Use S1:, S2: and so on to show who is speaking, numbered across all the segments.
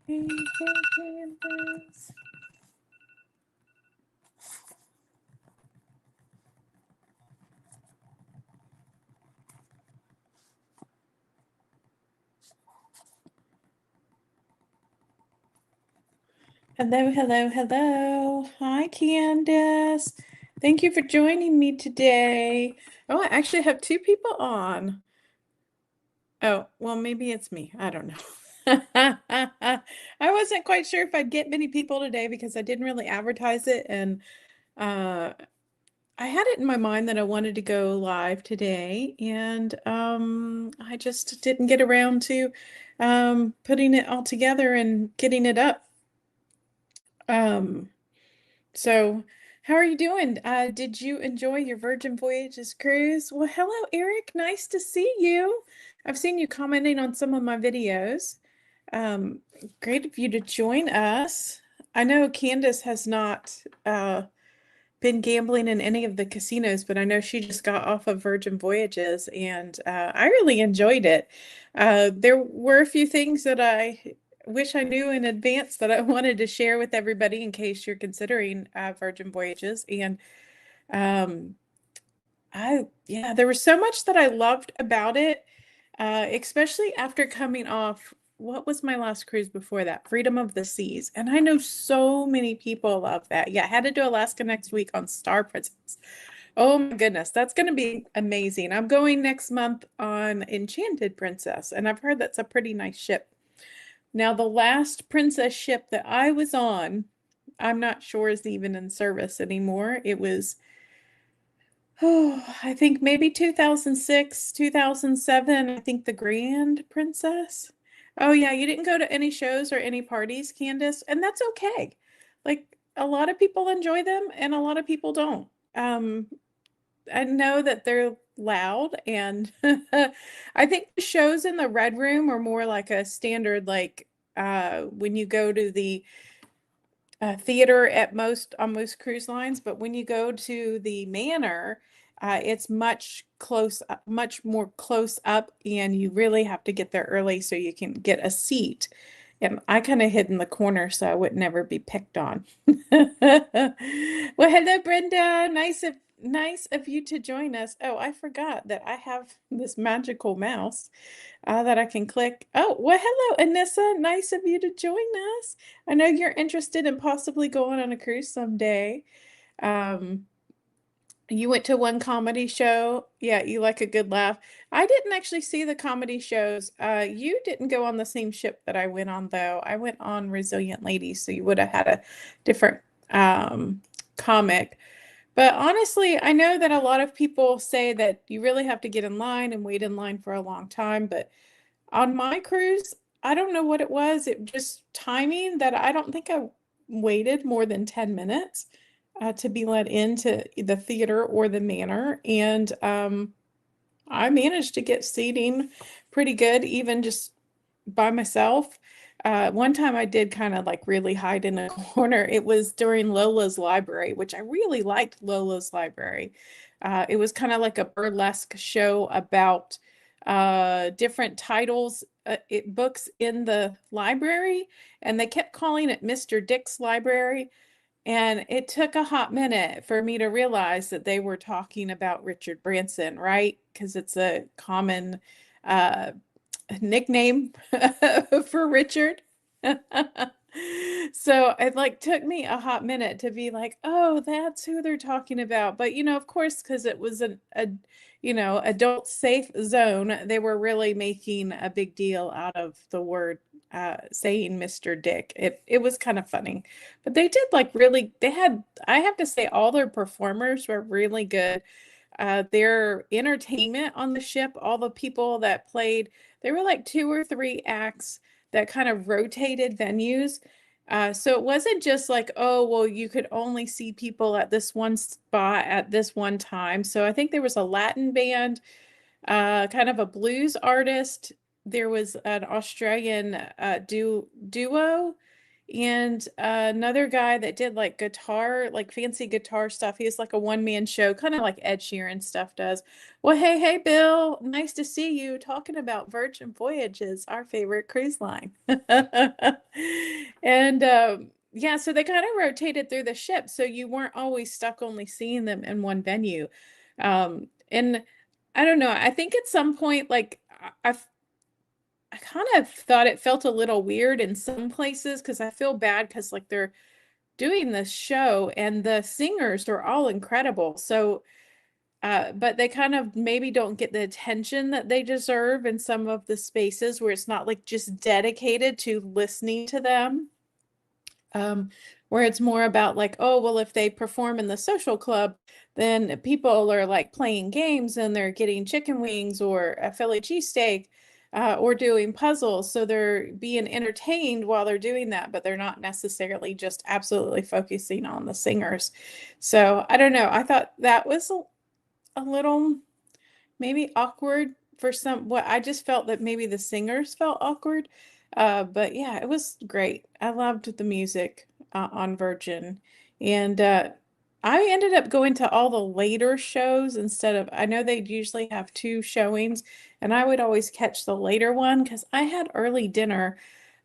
S1: Hey, Candace. Hello, hello, hello. Hi, Candace. Thank you for joining me today. Oh, I actually have two people on. Oh, well, maybe it's me. I don't know. I wasn't quite sure if I'd get many people today because I didn't really advertise it, and uh, I had it in my mind that I wanted to go live today, and I just didn't get around to putting it all together and getting it up. Um, So, how are you doing? Did you enjoy your Virgin Voyages cruise? Well, hello, Eric. Nice to see you. I've seen you commenting on some of my videos. Um, Great of you to join us. I know Candace has not been gambling in any of the casinos, but I know she just got off of Virgin Voyages, and I really enjoyed it. There were a few things that I wish I knew in advance that I wanted to share with everybody in case you're considering Virgin Voyages. And um, yeah, there was so much that I loved about it, especially after coming off. What was my last cruise before that? Freedom of the Seas. And I know so many people love that. Yeah, I had to do Alaska next week on Star Princess. Oh my goodness, that's going to be amazing. I'm going next month on Enchanted Princess, and I've heard that's a pretty nice ship. Now, the last princess ship that I was on, I'm not sure is even in service anymore. It was, oh, I think maybe 2006, 2007. I think the Grand Princess. Oh, yeah, you didn't go to any shows or any parties, Candace, and that's okay. Like, a lot of people enjoy them and a lot of people don't. I know that they're loud, and I think the shows in the Red Room are more like a standard, like when you go to the theater at most on most cruise lines, but when you go to the Manor, it's much more close up, and you really have to get there early so you can get a seat. And I kind of hid in the corner so I would never be picked on. Well, hello, Brenda. Nice of you to join us. Oh, I forgot that I have this magical mouse that I can click. Oh, well, hello, Anissa. Nice of you to join us. I know you're interested in possibly going on a cruise someday. Um, you went to one comedy show. Yeah, you like a good laugh. I didn't actually see the comedy shows. You didn't go on the same ship that I went on, though. I went on Resilient Ladies, so you would have had a different comic. But honestly, I know that a lot of people say that you really have to get in line and wait in line for a long time, but on my cruise, I don't know what it was. It just timing that I don't think I waited more than 10 minutes to be let into the theater or the manor. And I managed to get seating pretty good, even just by myself. One time I did kind of like really hide in a corner. It was during Lola's Library, which I really liked Lola's Library. It was kind of like a burlesque show about different titles, books in the library, and they kept calling it Mr. Dick's Library. And it took a hot minute for me to realize that they were talking about Richard Branson, right? Because it's a common uh, nickname for Richard. So it like took me a hot minute to be like, oh, that's who they're talking about. But of course, because it was adult safe zone, they were really making a big deal out of the word saying Mr. Dick. It was kind of funny. But they did like really, I have to say, all their performers were really good. Their entertainment on the ship, all the people that played, there were like two or three acts that kind of rotated venues. So it wasn't just like, oh, well, you could only see people at this one spot at this one time. So I think there was a Latin band, kind of a blues artist. There was an Australian duo, and another guy that did like guitar, like fancy guitar stuff. He has like a one-man show, kind of like Ed Sheeran stuff does. Well, hey, Bill, nice to see you talking about Virgin Voyages, our favorite cruise line. And yeah, so they kind of rotated through the ship, so you weren't always stuck only seeing them in one venue. And I don't know, I think at some point, like I kind of thought it felt a little weird in some places because I feel bad because like they're doing this show and the singers are all incredible. So, but they kind of maybe don't get the attention that they deserve in some of the spaces where it's not like just dedicated to listening to them. Where it's more about like, oh, well, if they perform in the social club, then people are like playing games and they're getting chicken wings or a Philly cheesesteak, or doing puzzles. So they're being entertained while they're doing that, but they're not necessarily just absolutely focusing on the singers. So I don't know. I thought that was a little maybe awkward for some. What I just felt that maybe the singers felt awkward. But yeah, it was great. I loved the music on Virgin, and I ended up going to all the later shows instead of. I know they usually have two showings, and I would always catch the later one because I had early dinner.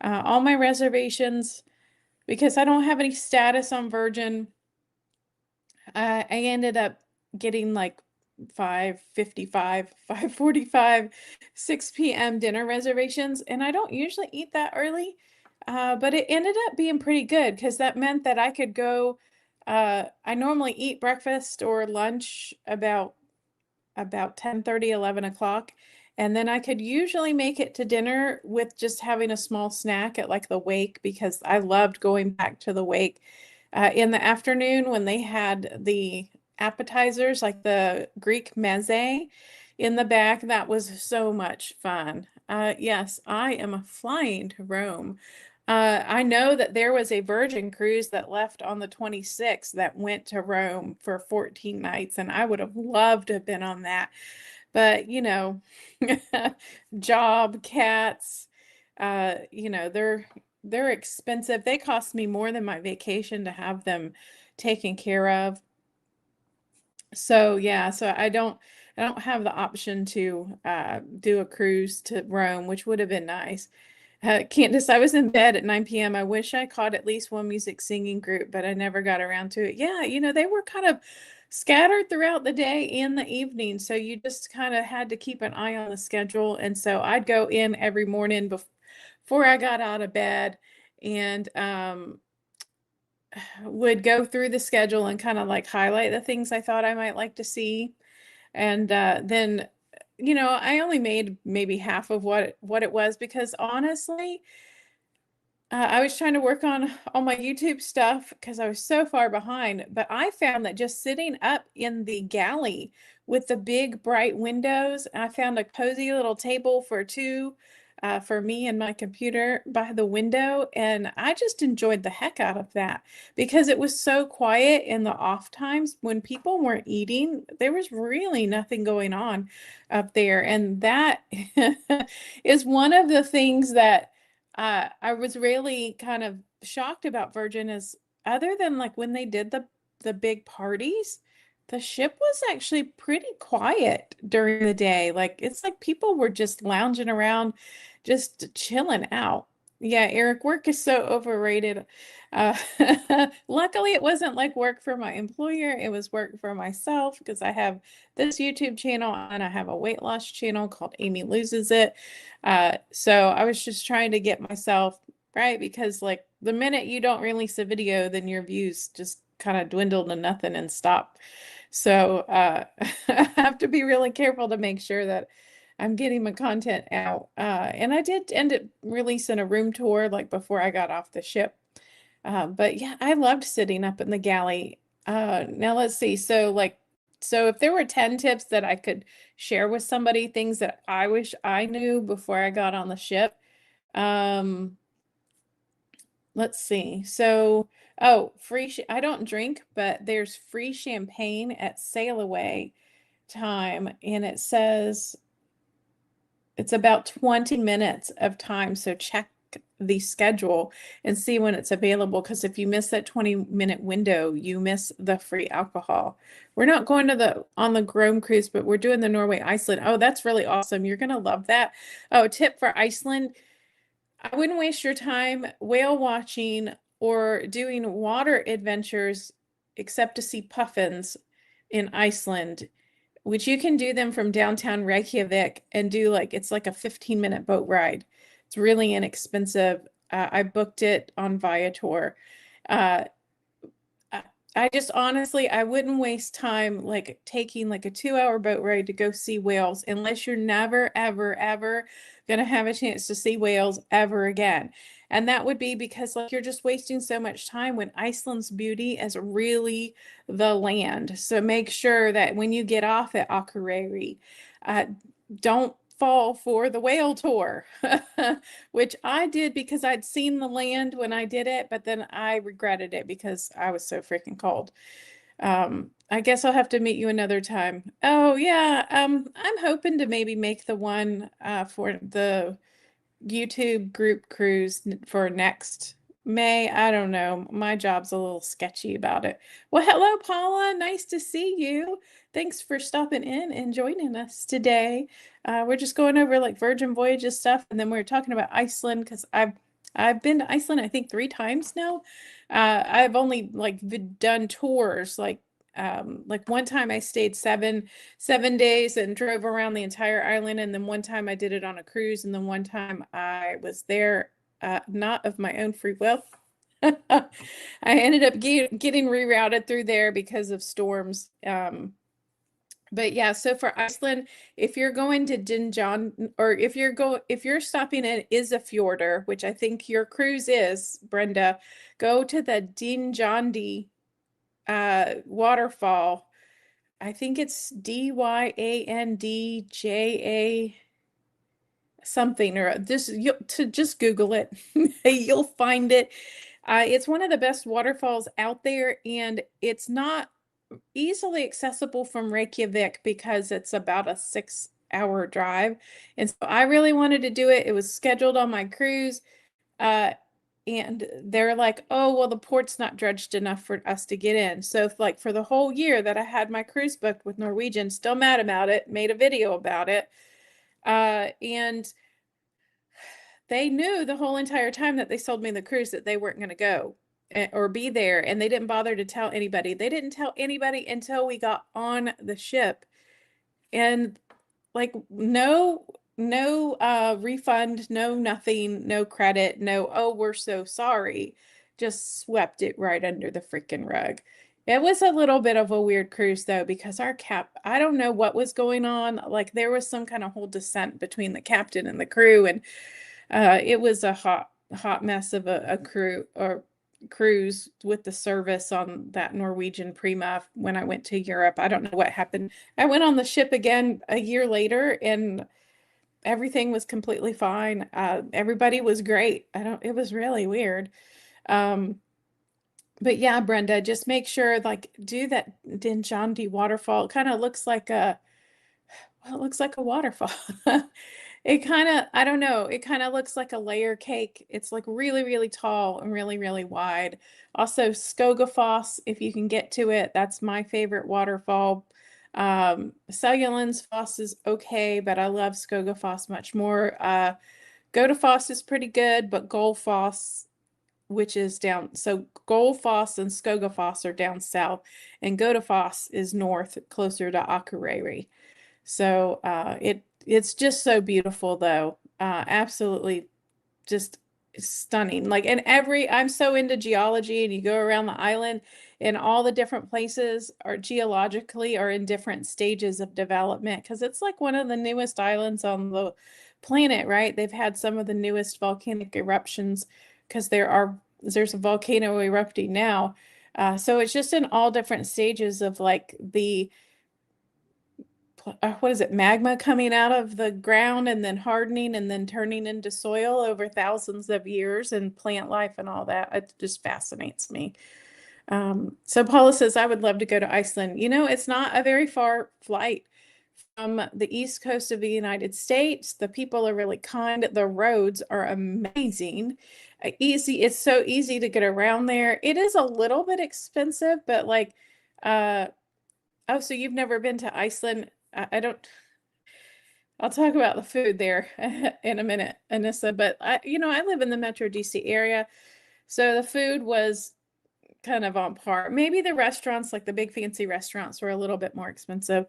S1: All my reservations, because I don't have any status on Virgin. I ended up getting like 5:55, 5:45, 6 p.m. dinner reservations, and I don't usually eat that early. But it ended up being pretty good because that meant that I could go. I normally eat breakfast or lunch about 10:30, 11 o'clock. And then I could usually make it to dinner with just having a small snack at like the wake because I loved going back to the wake in the afternoon when they had the appetizers, like the Greek meze in the back. That was so much fun. Yes, I am flying to Rome. I know that there was a Virgin cruise that left on the 26th that went to Rome for 14 nights, and I would have loved to have been on that. But, job, cats, they're expensive. They cost me more than my vacation to have them taken care of. So yeah, so I don't have the option to do a cruise to Rome, which would have been nice. Candace, I was in bed at 9 p.m. I wish I caught at least one music singing group, but I never got around to it. Yeah, they were kind of scattered throughout the day and the evening, so you just kind of had to keep an eye on the schedule. And so I'd go in every morning before I got out of bed and would go through the schedule and kind of like highlight the things I thought I might like to see. And then, I only made maybe half of what it was because honestly, I was trying to work on all my YouTube stuff because I was so far behind. But I found that just sitting up in the galley with the big bright windows, I found a cozy little table for two, for me and my computer by the window. And I just enjoyed the heck out of that because it was so quiet in the off times when people weren't eating. There was really nothing going on up there. And that is one of the things that I was really kind of shocked about Virgin is other than like when they did the big parties, the ship was actually pretty quiet during the day. Like it's like people were just lounging around, just chilling out. Yeah, Eric, work is so overrated. Uh, luckily, it wasn't like work for my employer. It was work for myself because I have this YouTube channel and I have a weight loss channel called Amy Loses It. So I was just trying to get myself right because like the minute you don't release a video, then your views just kind of dwindle to nothing and stop. So I have to be really careful to make sure that I'm getting my content out. And I did end up releasing a room tour like before I got off the ship. But yeah, I loved sitting up in the galley. Now let's see. So if there were 10 tips that I could share with somebody, things that I wish I knew before I got on the ship. Um, let's see. So, oh, I don't drink, but there's free champagne at sail away time, and it says it's about 20 minutes of time. So the schedule and see when it's available. Because if you miss that 20-minute window, you miss the free alcohol. We're not going to the on the Rome cruise, but we're doing the Norway Iceland. Oh, that's really awesome. You're gonna love that. Oh, tip for Iceland. I wouldn't waste your time whale watching or doing water adventures except to see puffins in Iceland, which you can do them from downtown Reykjavik and do like it's like a 15-minute boat ride. It's really inexpensive. I booked it on Viator. Uh, I just honestly, I wouldn't waste time like taking like a 2-hour boat ride to go see whales unless you're never, ever, ever gonna have a chance to see whales ever again. And that would be because like you're just wasting so much time when Iceland's beauty is really the land. So make sure that when you get off at Akureyri, uh, don't fall for the whale tour, which I did because I'd seen the land when I did it, but then I regretted it because I was so freaking cold. I guess I'll have to meet you another time. Oh yeah, I'm hoping to maybe make the one for the YouTube group cruise for next May. I don't know. My job's a little sketchy about it. Well, hello, Paula. Nice to see you. Thanks for stopping in and joining us today. We're just going over like Virgin Voyages stuff, and then we are talking about Iceland because I've been to Iceland I think 3 times now. I've only like done tours like one time I stayed seven days and drove around the entire island. And then one time I did it on a cruise. And then one time I was there, not of my own free will. I ended up getting rerouted through there because of storms. But yeah, so for Iceland, if you're going to Dinjon, or if you're stopping at Isafjordur, which I think your cruise is, Brenda, go to the Dinjandi waterfall. I think it's Dyandja something, or just Google it. You'll find it. It's one of the best waterfalls out there, and it's not easily accessible from Reykjavik because it's about a 6-hour drive. And so I really wanted to do it. It was scheduled on my cruise. Uh, and they're like, oh, well, the port's not dredged enough for us to get in. So like for the whole year that I had my cruise booked with Norwegian, still mad about it, made a video about it. And they knew the whole entire time that they sold me the cruise that they weren't going to go or be there. And they didn't bother to tell anybody. They didn't tell anybody until we got on the ship. And like no refund, no nothing, no credit, no, oh, we're so sorry. Just swept it right under the freaking rug. It was a little bit of a weird cruise though, because our I don't know what was going on. Like there was some kind of whole dissent between the captain and the crew, and it was a hot mess of a crew or cruise with the service on that Norwegian Prima when I went to Europe. I don't know what happened. I went on the ship again a year later and everything was completely fine. Everybody was great. It was really weird. Um, but yeah, Brenda, just make sure like do that Dinjandi waterfall. It kind of looks like well, it looks like a waterfall. It kind of, I don't know, it kind of looks like a layer cake. It's like really, really tall and really, really wide. Also, Skogafoss, if you can get to it, that's my favorite waterfall. Cellulands Foss is okay, but I love Skogafoss much more. Godafoss is pretty good, but Gullfoss, which is down, so Gullfoss and Skogafoss are down south, and Godafoss is north, closer to Akureyri. So it's just so beautiful though. Absolutely just stunning. Like and I'm so into geology, and you go around the island and all the different places are geologically are in different stages of development because it's like one of the newest islands on the planet, right? They've had some of the newest volcanic eruptions because there's a volcano erupting now. So it's just in all different stages of like the what is it, magma coming out of the ground and then hardening and then turning into soil over thousands of years and plant life and all that. It just fascinates me. So Paula says, I would love to go to Iceland. You know, it's not a very far flight the East Coast of the United States. The people are really kind. The roads are amazing. Easy. It's so easy to get around there. It is a little bit expensive, but like, uh, oh, so you've never been to Iceland? I don't. I'll talk about the food there in a minute, Anissa. But I live in the Metro DC area, so the food was kind of on par. Maybe the restaurants, like the big fancy restaurants, were a little bit more expensive.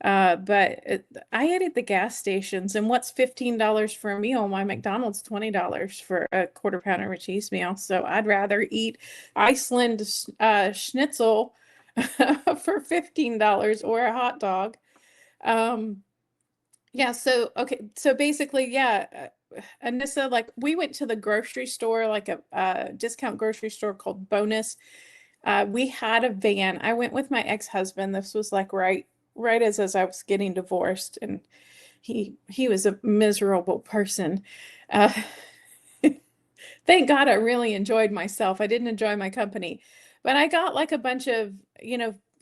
S1: I ate at the gas stations, and what's $15 for a meal? My McDonald's $20 for a quarter pounder with cheese meal. So I'd rather eat Iceland schnitzel for $15 or a hot dog. Um, yeah, so okay, so basically, yeah, Anissa, like we went to the grocery store, like a discount grocery store called Bonus. We had a van. I went with my ex-husband. This was like right as I was getting divorced, and he was a miserable person. Uh, Thank God I really enjoyed myself. I didn't enjoy my company, but I got like a bunch of,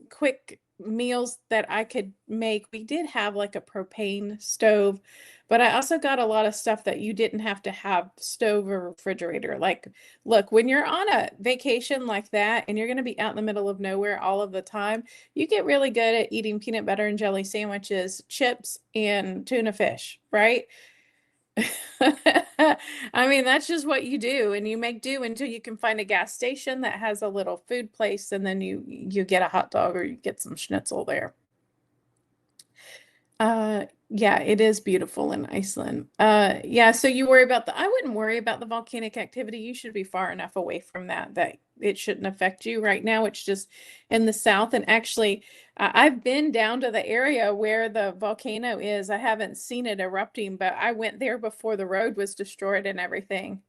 S1: quick meals that I could make. We did have like a propane stove, but I also got a lot of stuff that you didn't have to have stove or refrigerator. Like, look, when you're on a vacation like that and you're going to be out in the middle of nowhere all of the time, you get really good at eating peanut butter and jelly sandwiches, chips, and tuna fish, right? I mean, that's just what you do, and you make do until you can find a gas station that has a little food place, and then you get a hot dog or you get some schnitzel there. Yeah, it is beautiful in Iceland. Yeah, so you worry about I wouldn't worry about the volcanic activity. You should be far enough away from that it shouldn't affect you right now. It's just in the south. And actually, I've been down to the area where the volcano is. I haven't seen it erupting, but I went there before the road was destroyed and everything.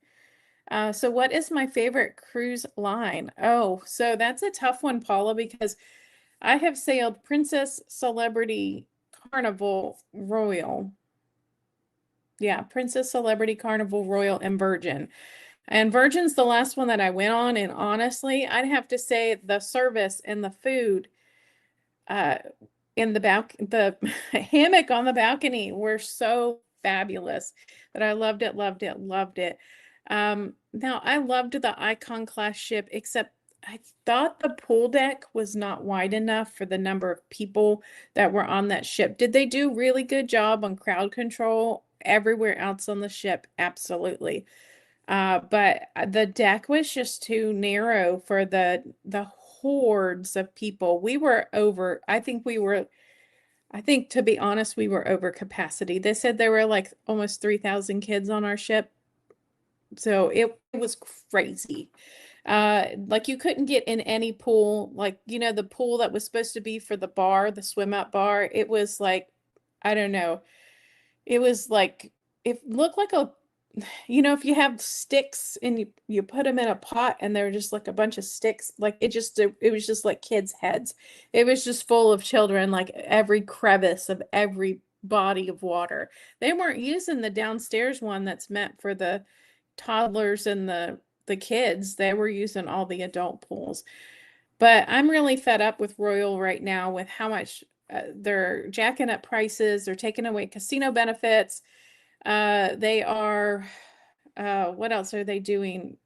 S1: So what is my favorite cruise line? Oh, so that's a tough one, Paula, because I have sailed Princess, Celebrity, Carnival, Royal. Yeah, Princess, Celebrity, Carnival, Royal, and Virgin. And Virgin's the last one that I went on. And honestly, I'd have to say the service and the food uh, in the hammock on the balcony were so fabulous that I loved it, loved it, loved it. Now I loved the Icon class ship, except I thought the pool deck was not wide enough for the number of people that were on that ship. Did they do really good job on crowd control everywhere else on the ship? Absolutely. But the deck was just too narrow for the hordes of people. I think to be honest, we were over capacity. They said there were like almost 3,000 kids on our ship. So it was crazy. Like you couldn't get in any pool, like, the pool that was supposed to be for the bar, the swim up bar. It was like, I don't know. It was like, it looked like if you have sticks and you put them in a pot and they're just like a bunch of sticks, like it was just like kids' heads. It was just full of children, like every crevice of every body of water. They weren't using the downstairs one that's meant for the toddlers and the kids. They were using all the adult pools. But I'm really fed up with Royal right now with how much they're jacking up prices. They're taking away casino benefits. They are, what else are they doing?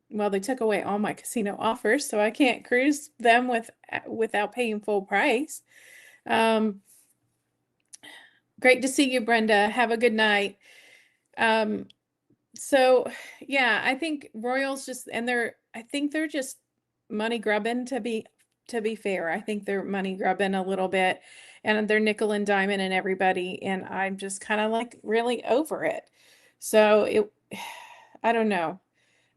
S1: Well, they took away all my casino offers, so I can't cruise them without paying full price. Um, Great to see you, Brenda. Have a good night. Um, so yeah, I think Royals I think they're just money grubbing to be fair. I think they're money grubbing a little bit, and they're nickel and diamond and everybody, and I'm just kind of like really over it. So I don't know.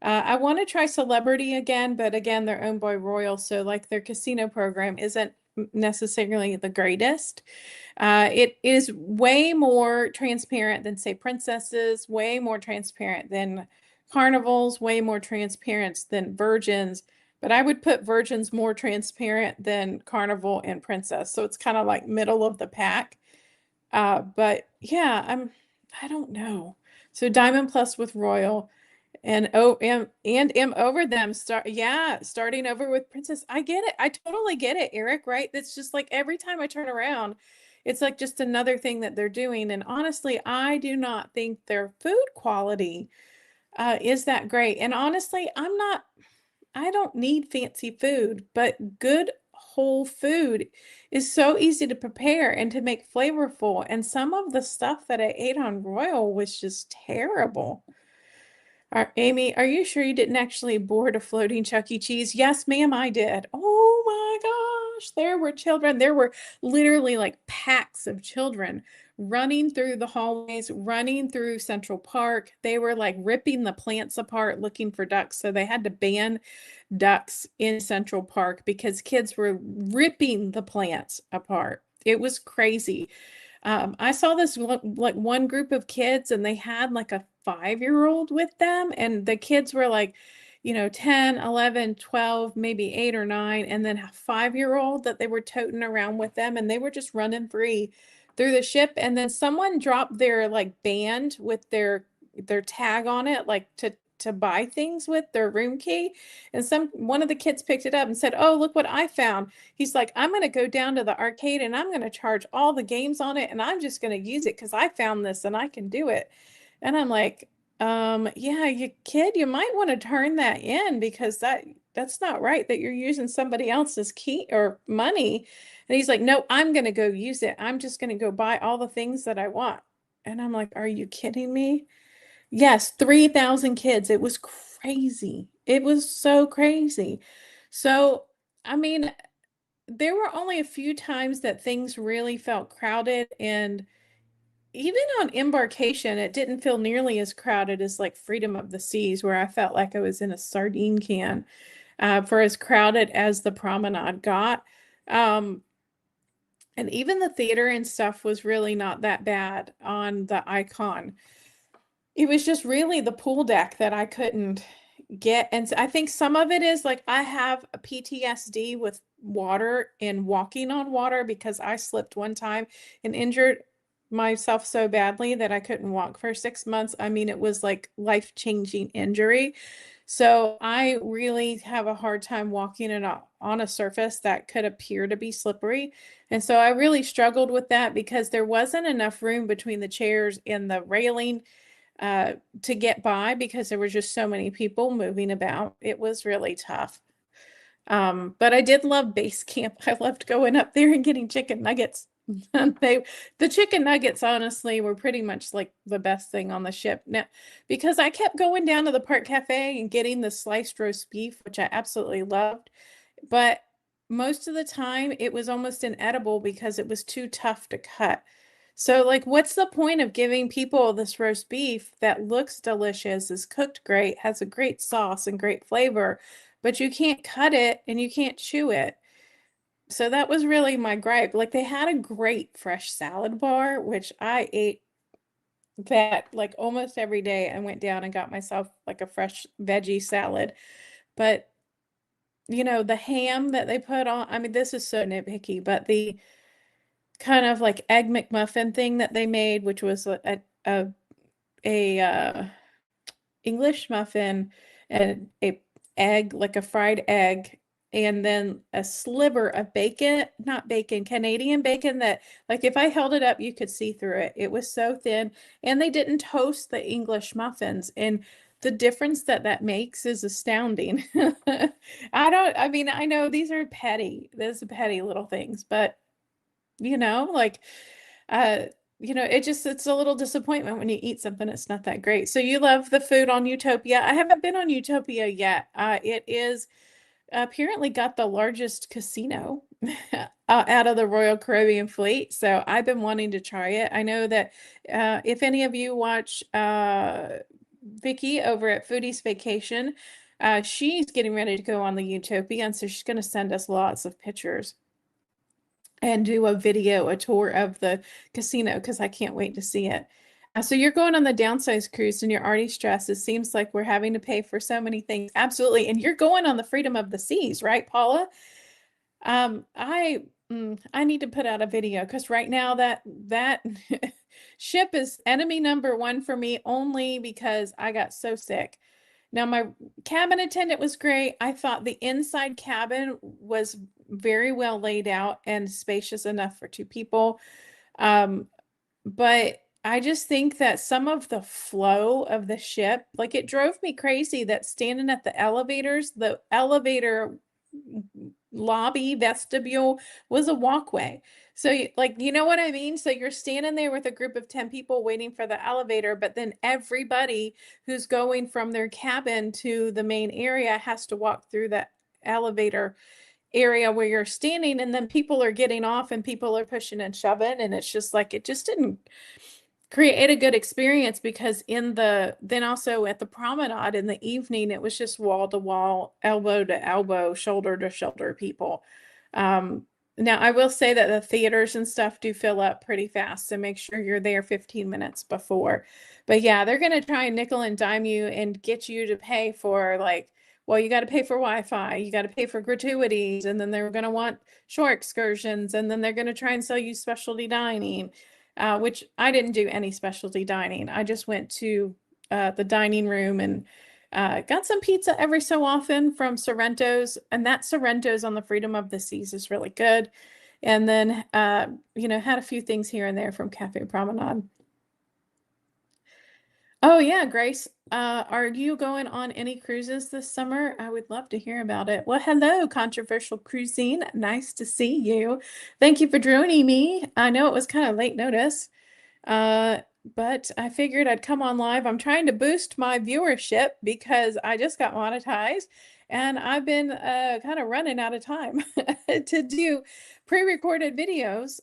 S1: I want to try Celebrity again, but again, they're owned by Royal, so like their casino program isn't necessarily the greatest. It is way more transparent than, say, Princesses, way more transparent than Carnivals, way more transparent than Virgins. But I would put Virgins more transparent than Carnival and Princess. So it's kind of like middle of the pack. But yeah, I don't know. So Diamond Plus with Royal and am over them starting over with Princess. I get it. I totally get it, Eric, right? It's just like every time I turn around, it's like just another thing that they're doing. And honestly, I do not think their food quality is that great. And honestly, I don't need fancy food, but good whole food is so easy to prepare and to make flavorful. And some of the stuff that I ate on Royal was just terrible. Amy, are you sure you didn't actually board a floating Chuck E. Cheese? Yes, ma'am, I did. Oh my gosh, there were children. There were literally like packs of children running through the hallways, running through Central Park. They were like ripping the plants apart looking for ducks. So they had to ban ducks in Central Park because kids were ripping the plants apart. It was crazy. I saw this like one group of kids and they had like a 5-year-old with them, and the kids were like, 10, 11, 12, maybe 8 or 9, and then a 5-year-old that they were toting around with them, and they were just running free through the ship. And then someone dropped their like band with their tag on it, like to buy things with their room key. And one of the kids picked it up and said, "Oh, look what I found." He's like, "I'm going to go down to the arcade and I'm going to charge all the games on it and I'm just going to use it because I found this and I can do it." And I'm like, yeah, you kid, you might want to turn that in because that's not right that you're using somebody else's key or money." And he's like, "No, I'm going to go use it. I'm just going to go buy all the things that I want." And I'm like, "Are you kidding me?" Yes, 3,000 kids. It was crazy. It was so crazy. So, I mean, there were only a few times that things really felt crowded, and even on embarkation it didn't feel nearly as crowded as like Freedom of the Seas, where I felt like I was in a sardine can, for as crowded as the promenade got. And even the theater and stuff was really not that bad on the Icon. It was just really the pool deck that I couldn't get. And I think some of it is like I have a PTSD with water and walking on water because I slipped one time and injured myself so badly that I couldn't walk for 6 months. I mean, it was like life-changing injury. So I really have a hard time walking on a surface that could appear to be slippery. And so I really struggled with that because there wasn't enough room between the chairs and the railing uh, to get by because there were just so many people moving about. It was really tough. But I did love base camp. I loved going up there and getting chicken nuggets. The chicken nuggets honestly were pretty much like the best thing on the ship. Now, because I kept going down to the Park Cafe and getting the sliced roast beef, which I absolutely loved, but most of the time it was almost inedible because it was too tough to cut. So, like, what's the point of giving people this roast beef that looks delicious, is cooked great, has a great sauce and great flavor, but you can't cut it and you can't chew it? So that was really my gripe. Like, they had a great fresh salad bar, which I ate that like almost every day. I went down and got myself like a fresh veggie salad. But, the ham that they put on, I mean, this is so nitpicky, but the kind of like egg McMuffin thing that they made, which was a English muffin and a egg, like a fried egg, and then a sliver of bacon, not bacon, Canadian bacon that like if I held it up, you could see through it. It was so thin, and they didn't toast the English muffins, and the difference that that makes is astounding. I mean, I know these are petty little things, but like uh it's a little disappointment when you eat something that's not that great. So you love the food on Utopia. I haven't been on Utopia yet. It is apparently got the largest casino out of the Royal Caribbean fleet. So I've been wanting to try it. I know that if any of you watch Vicky over at Foodie's Vacation, she's getting ready to go on the Utopia, and so she's going to send us lots of pictures and do a tour of the casino because I can't wait to see it. So you're going on the downsize cruise and you're already stressed. It seems like we're having to pay for so many things. Absolutely. And you're going on the Freedom of the Seas, right, Paula? I need to put out a video because right now that ship is enemy number one for me only because I got so sick. Now, my cabin attendant was great. I thought the inside cabin was very well laid out and spacious enough for 2 people. Um, but I just think that some of the flow of the ship, like it drove me crazy that standing at the elevators, the elevator lobby vestibule was a walkway. So like, you know what I mean? So you're standing there with a group of 10 people waiting for the elevator, but then everybody who's going from their cabin to the main area has to walk through the elevator area where you're standing, and then people are getting off and people are pushing and shoving, and it's just like it just didn't create a good experience, because then also at the promenade in the evening it was just wall to wall, elbow to elbow, shoulder to shoulder people. um Now I will say that the theaters and stuff do fill up pretty fast, so make sure you're there 15 minutes before. But yeah, they're going to try and nickel and dime you and get you to pay for, like, well, you got to pay for Wi-Fi, you got to pay for gratuities, and then they're going to want shore excursions, and then they're going to try and sell you specialty dining, which I didn't do any specialty dining. I just went to the dining room and got some pizza every so often from Sorrento's, and that Sorrento's on the Freedom of the Seas is really good. And then, had a few things here and there from Cafe Promenade. Oh yeah, Grace. Are you going on any cruises this summer? I would love to hear about it. Well, hello, Controversial Cruising. Nice to see you. Thank you for joining me. I know it was kind of late notice. Uh, but I figured I'd come on live. I'm trying to boost my viewership because I just got monetized, and I've been kind of running out of time to do pre-recorded videos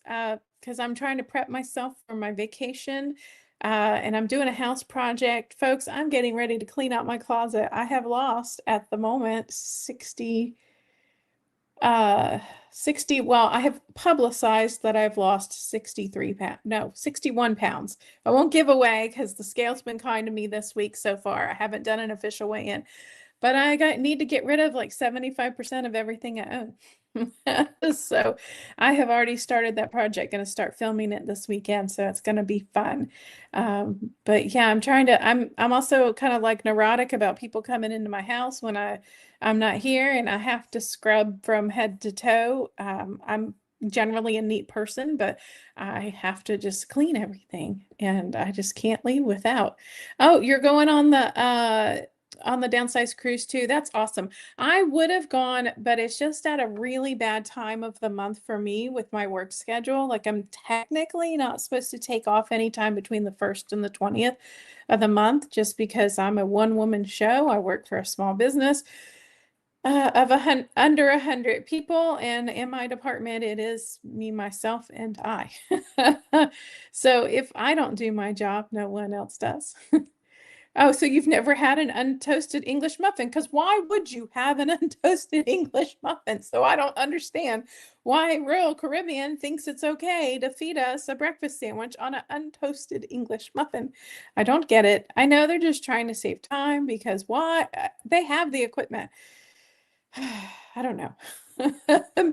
S1: because I'm trying to prep myself for my vacation. And I'm doing a house project. Folks, I'm getting ready to clean out my closet. I have lost at the moment 60, well, I have publicized that I've lost 63 pounds, no, 61 pounds. I won't give away because the scale's been kind to me this week so far. I haven't done an official weigh-in, but need to get rid of like 75% of everything I own. So I have already started that project, going to start filming it this weekend, so it's going to be fun. But yeah, I'm also kind of like neurotic about people coming into my house when I'm not here, and I have to scrub from head to toe. I'm generally a neat person, but I have to just clean everything, and I just can't leave without. Oh, you're going on the downsize cruise too. That's awesome. I would have gone, but it's just at a really bad time of the month for me with my work schedule. Like, I'm technically not supposed to take off any time between the 1st and the 20th of the month, just because I'm a one-woman show. I work for a small business of under 100 people, and in my department it is me, myself, and I. So if I don't do my job, no one else does. Oh, so you've never had an untoasted English muffin? Because why would you have an untoasted English muffin? So I don't understand why Royal Caribbean thinks it's okay to feed us a breakfast sandwich on an untoasted English muffin. I don't get it. I know they're just trying to save time, because why? They have the equipment. I don't know.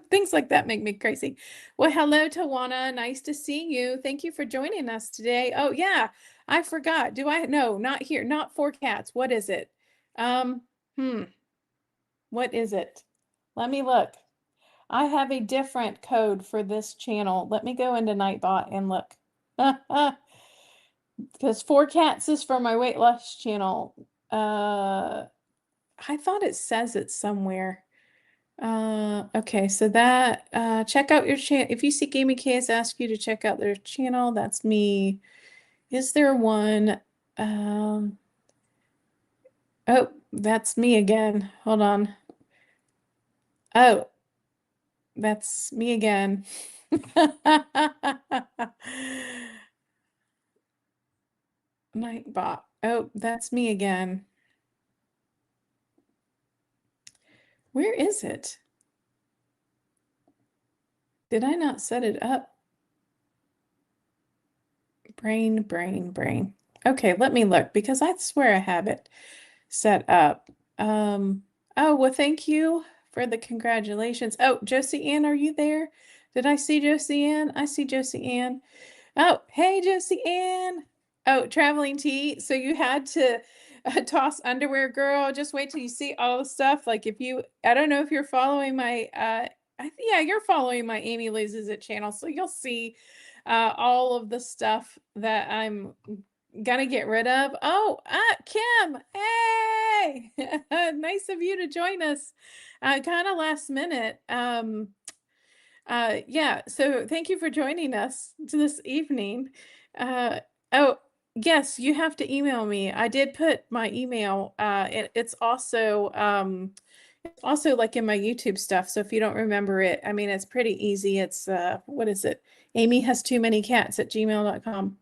S1: Things like that make me crazy. Well, hello, Tawana. Nice to see you. Thank you for joining us today. Oh, yeah. I forgot. No, not here. Not four cats. What is it? Um, hmm. What is it? Let me look. I have a different code for this channel. Let me go into Nightbot and look. Because four cats is for my weight loss channel. I thought it says it somewhere. Okay, so that check out your channel. If you see Gaming Case ask you to check out their channel, that's me. Is there one? Um, oh, that's me again. Hold on. Oh, that's me again. Nightbot. Oh, that's me again. Where is it? Did I not set it up? Brain, brain, brain. Okay, let me look, because I swear I have it set up. Oh, well, thank you for the congratulations. Oh, Josie Ann, are you there? Did I see Josie Ann? I see Josie Ann. Oh, hey, Josie Ann. Oh, traveling tea. So you had to toss underwear, girl. Just wait till you see all the stuff. Like, I don't know if you're following my, yeah, you're following my Amy Loses It channel. So you'll see all of the stuff that I'm gonna get rid of. Oh, Kim, hey, nice of you to join us, kind of last minute. Yeah, so thank you for joining us this evening. Oh, yes, you have to email me. I did put my email. It's also like in my YouTube stuff. So if you don't remember it, I mean, it's pretty easy. It's what is it? Amy has too many cats at gmail.com.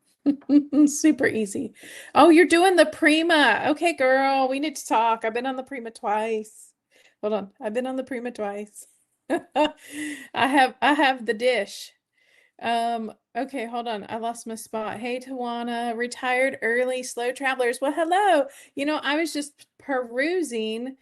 S1: Super easy. Oh, you're doing the Prima. Okay, girl, we need to talk. I've been on the Prima twice. Hold on. I've been on the Prima twice. I have the dish. Okay, hold on. I lost my spot. Hey, Tawana, retired early, slow travelers. Well, hello. I was just perusing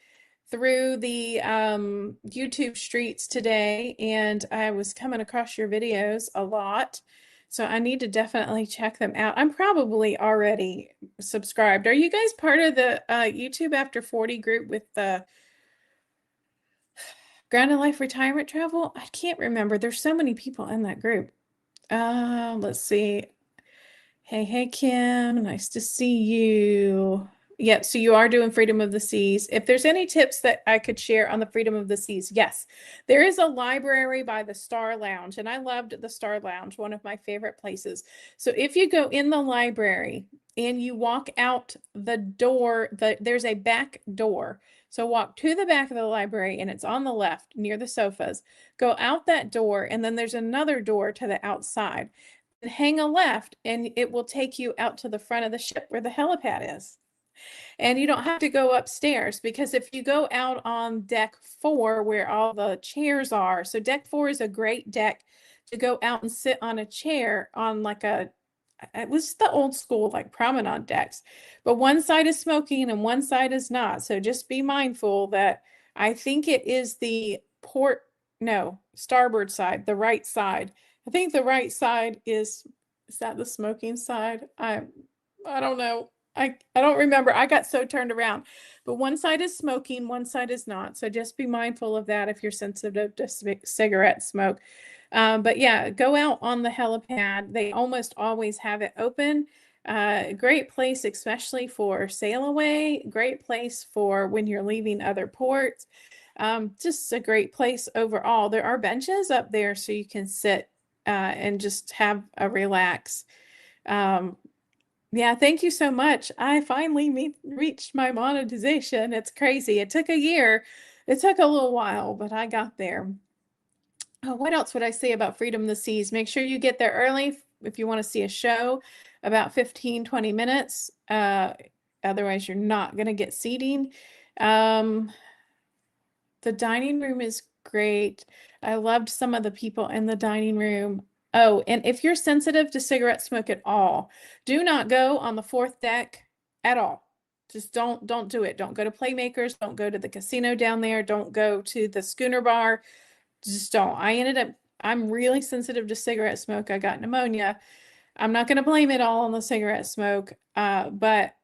S1: through the YouTube streets today, and I was coming across your videos a lot. So I need to definitely check them out. I'm probably already subscribed. Are you guys part of the YouTube After 40 group with the Grounded Life Retirement Travel? I can't remember. There's so many people in that group. Let's see. Hey, Kim, nice to see you. Yep, so you are doing Freedom of the Seas. If there's any tips that I could share on the Freedom of the Seas, yes. There is a library by the Star Lounge, and I loved the Star Lounge, one of my favorite places. So if you go in the library and you walk out the door, there's a back door. So walk to the back of the library, and it's on the left near the sofas. Go out that door, and then there's another door to the outside. And hang a left, and it will take you out to the front of the ship where the helipad is. And you don't have to go upstairs, because if you go out on deck 4 where all the chairs are, so deck 4 is a great deck to go out and sit on a chair on like it was the old school like promenade decks, but one side is smoking and one side is not. So just be mindful that I think it is the no, starboard side, the right side. I think the right side is that the smoking side? I don't know. I don't remember. I got so turned around. But one side is smoking, one side is not. So just be mindful of that if you're sensitive to cigarette smoke. But yeah, go out on the helipad. They almost always have it open. Great place, especially for sail away. Great place for when you're leaving other ports. Just a great place overall. There are benches up there so you can sit and just have a relax. Yeah, thank you so much. I finally reached my monetization. It's crazy. It took a year. It took a little while, but I got there. Oh, what else would I say about Freedom of the Seas? Make sure you get there early if you want to see a show, about 15, 20 minutes. Otherwise, you're not going to get seating. The dining room is great. I loved some of the people in the dining room. Oh, and if you're sensitive to cigarette smoke at all, do not go on the 4th deck at all. Just don't do it. Don't go to Playmakers. Don't go to the casino down there. Don't go to the schooner bar. Just don't. I'm really sensitive to cigarette smoke. I got pneumonia. I'm not going to blame it all on the cigarette smoke, but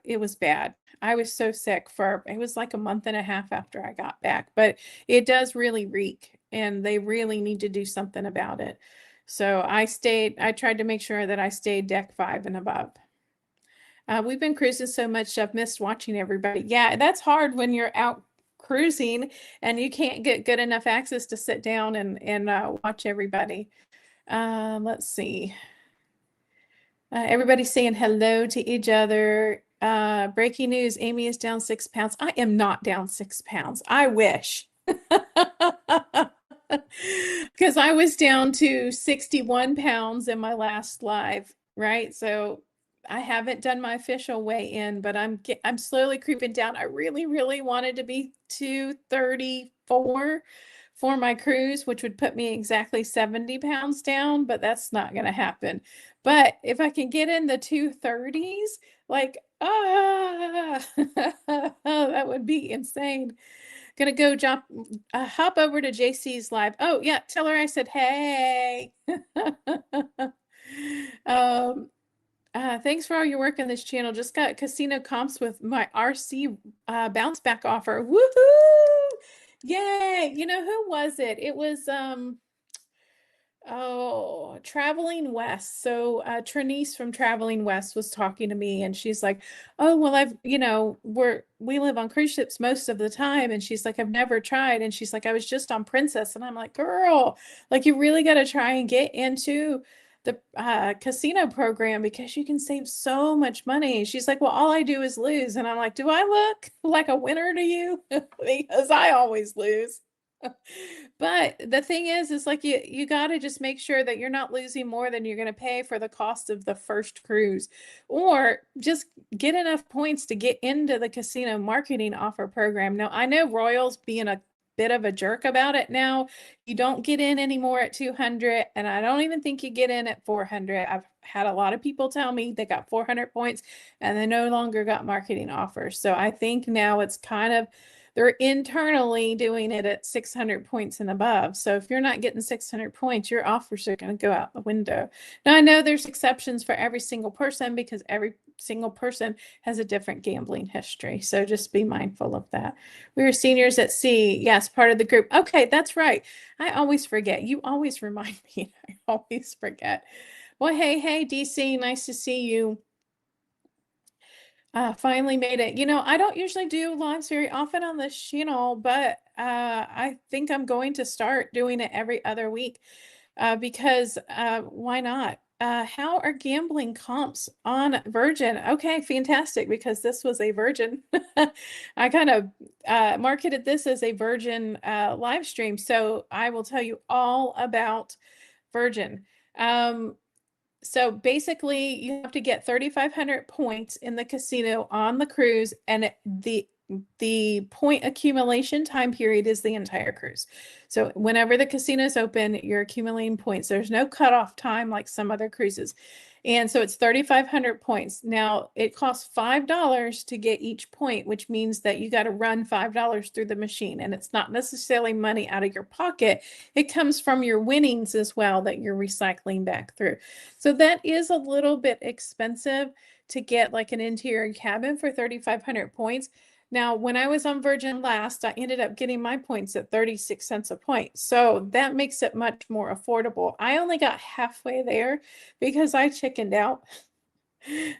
S1: it was bad. I was so sick it was like a month and a half after I got back, but it does really reek, and they really need to do something about it. So I tried to make sure that I stayed deck 5 and above. We've been cruising so much, I've missed watching everybody. Yeah, that's hard when you're out cruising and you can't get good enough access to sit down and watch everybody. Let's see. Everybody's saying hello to each other. Breaking news, Amy is down 6 pounds. I am not down 6 pounds. I wish. Because I was down to 61 pounds in my last live, right? So I haven't done my official weigh-in, but I'm slowly creeping down. I really, really wanted to be 234 for my cruise, which would put me exactly 70 pounds down, but that's not going to happen. But if I can get in the 230s, like, that would be insane. Gonna go hop over to JC's live. Oh yeah, tell her I said hey. Thanks for all your work on this channel. Just got casino comps with my RC bounce back offer. Woohoo! Yay! You know, who was it? It was Oh, Traveling West. So, Trinice from Traveling West was talking to me and she's like, "Oh, well, we live on cruise ships most of the time." And she's like, "I've never tried." And she's like, "I was just on Princess." And I'm like, "Girl, like you really got to try and get into the casino program because you can save so much money." She's like, "Well, all I do is lose." And I'm like, "Do I look like a winner to you?" Because I always lose. But the thing is like you got to just make sure that you're not losing more than you're going to pay for the cost of the first cruise, or just get enough points to get into the casino marketing offer program. Now, I know Royal's being a bit of a jerk about it now. You don't get in anymore at 200, and I don't even think you get in at 400. I've had a lot of people tell me they got 400 points and they no longer got marketing offers. So I think now it's kind of they're internally doing it at 600 points and above. So if you're not getting 600 points, your offers are going to go out the window. Now, I know there's exceptions for every single person because every single person has a different gambling history. So just be mindful of that. We are seniors at sea. Yes, part of the group. Okay, that's right. I always forget. You always remind me. I always forget. Well, hey, DC, nice to see you. Finally made it. I don't usually do lives very often on this channel, but I think I'm going to start doing it every other week because why not? How are gambling comps on Virgin? Okay, fantastic, because this was a Virgin. I kind of marketed this as a Virgin live stream, so I will tell you all about Virgin. So basically, you have to get 3,500 points in the casino on the cruise, and the point accumulation time period is the entire cruise. So whenever the casino's open, you're accumulating points. There's no cutoff time like some other cruises. And so it's 3,500 points. Now, it costs $5 to get each point, which means that you got to run $5 through the machine. And it's not necessarily money out of your pocket. It comes from your winnings as well that you're recycling back through. So that is a little bit expensive to get like an interior cabin for 3,500 points. Now, when I was on Virgin last, I ended up getting my points at 36 cents a point. So that makes it much more affordable. I only got halfway there because I chickened out.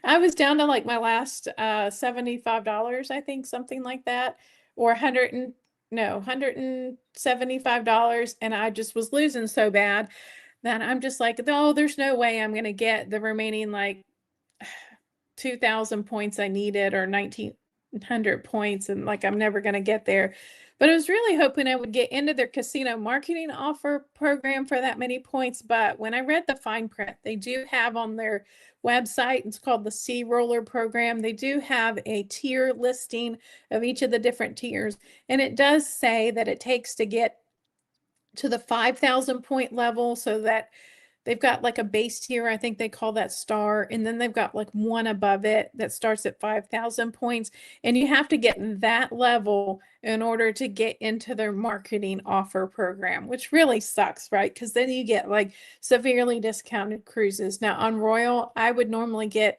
S1: I was down to like my last $75, I think, something like that, or 100 and no, $175, and I just was losing so bad that I'm just like, oh, there's no way I'm going to get the remaining like 2,000 points I needed, or 1,900 points, and like I'm never going to get there. But I was really hoping I would get into their casino marketing offer program for that many points. But when I read the fine print, they do have on their website, it's called the Sea Roller program. They do have a tier listing of each of the different tiers. And it does say that it takes to get to the 5,000 point level, so that they've got like a base tier, I think they call that star, and then they've got like one above it that starts at 5,000 points. And you have to get that level in order to get into their marketing offer program, which really sucks, right? Because then you get like severely discounted cruises. Now on Royal, I would normally get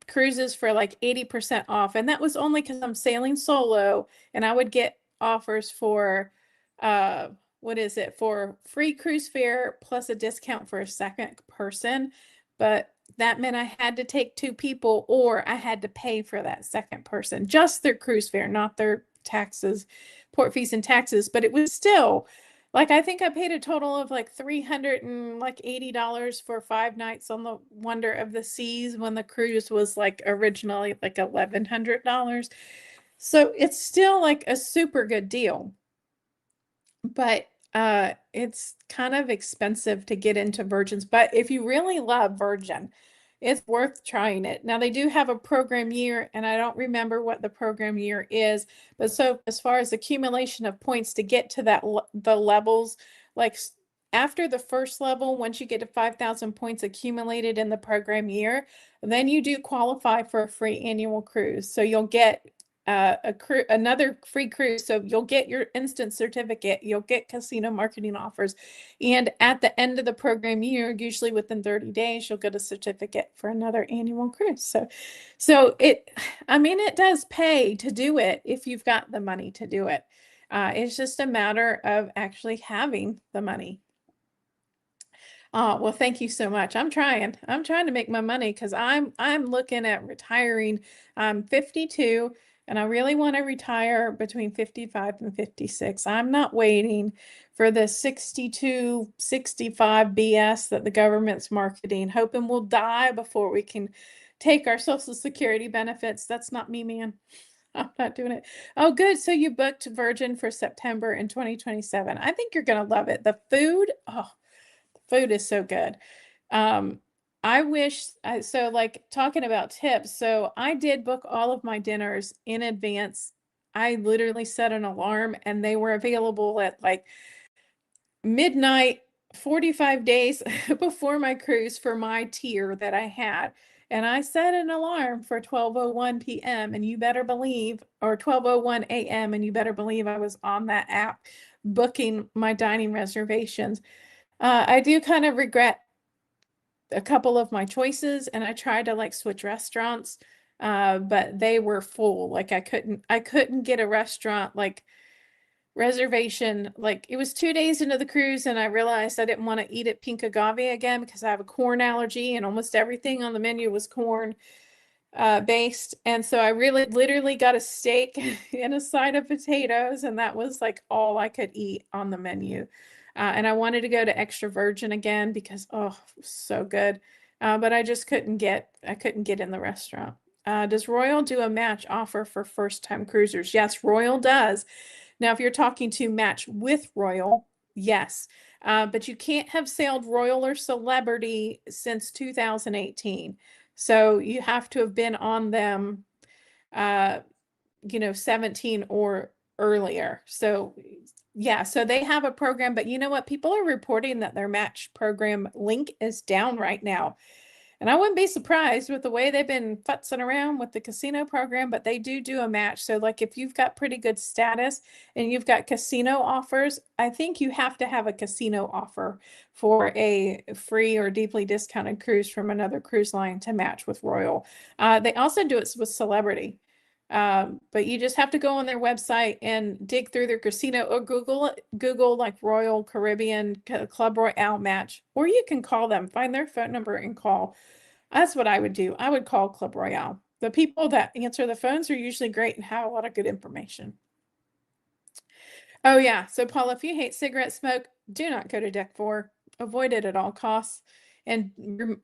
S1: cruises for like 80% off. And that was only because I'm sailing solo, and I would get offers for uh what is it, for free cruise fare plus a discount for a second person. But that meant I had to take two people, or I had to pay for that second person, just their cruise fare, not their taxes, port fees and taxes. But it was still like, I think I paid a total of like $380 for 5 nights on the Wonder of the Seas when the cruise was like originally like $1,100. So it's still like a super good deal. But it's kind of expensive to get into Virgins. But if you really love Virgin, it's worth trying it. Now, they do have a program year, and I don't remember what the program year is. But so as far as accumulation of points to get to the levels, like after the first level, once you get to 5,000 points accumulated in the program year, then you do qualify for a free annual cruise. So you'll get another free cruise. So you'll get your instant certificate, you'll get casino marketing offers, and at the end of the program year, usually within 30 days, you'll get a certificate for another annual cruise. So I mean, it does pay to do it if you've got the money to do it. It's just a matter of actually having the money. Oh, well, thank you so much. I'm trying. I'm trying to make my money because I'm looking at retiring. I'm 52 and I really want to retire between 55 and 56. I'm not waiting for the 62, 65 BS that the government's marketing, hoping we'll die before we can take our Social Security benefits. That's not me, man. I'm not doing it. Oh, good. So you booked Virgin for September in 2027. I think you're going to love it. The food, oh, food is so good. Um, I wish so like talking about tips. So I did book all of my dinners in advance. I literally set an alarm and they were available at like midnight, 45 days before my cruise for my tier that I had. And I set an alarm for 12:01 p.m. and you better believe, or 12:01 a.m. and you better believe I was on that app booking my dining reservations. I do kind of regret a couple of my choices and I tried to like switch restaurants, but they were full. Like I couldn't get a restaurant like reservation. Like it was 2 days into the cruise and I realized I didn't want to eat at Pink Agave again because I have a corn allergy and almost everything on the menu was corn based. And so I really literally got a steak and a side of potatoes, and that was like all I could eat on the menu. And I wanted to go to extra virgin again because oh, it was so good. But I couldn't get in the restaurant. Does Royal do a match offer for first time cruisers? Yes, Royal does. Now, if you're talking to match with Royal, yes. But you can't have sailed Royal or Celebrity since 2018. So you have to have been on them, uh, 17 or earlier. So yeah, so they have a program, but you know what? People are reporting that their match program link is down right now. And I wouldn't be surprised with the way they've been futzing around with the casino program, but they do a match. So like if you've got pretty good status and you've got casino offers, I think you have to have a casino offer for a free or deeply discounted cruise from another cruise line to match with Royal. They also do it with Celebrity. But you just have to go on their website and dig through their casino or Google like Royal Caribbean Club Royale match, or you can call them, find their phone number and call. That's what I would do. I would call Club Royale. The people that answer the phones are usually great and have a lot of good information. Oh yeah. So Paula, if you hate cigarette smoke, do not go to deck 4. Avoid it at all costs. And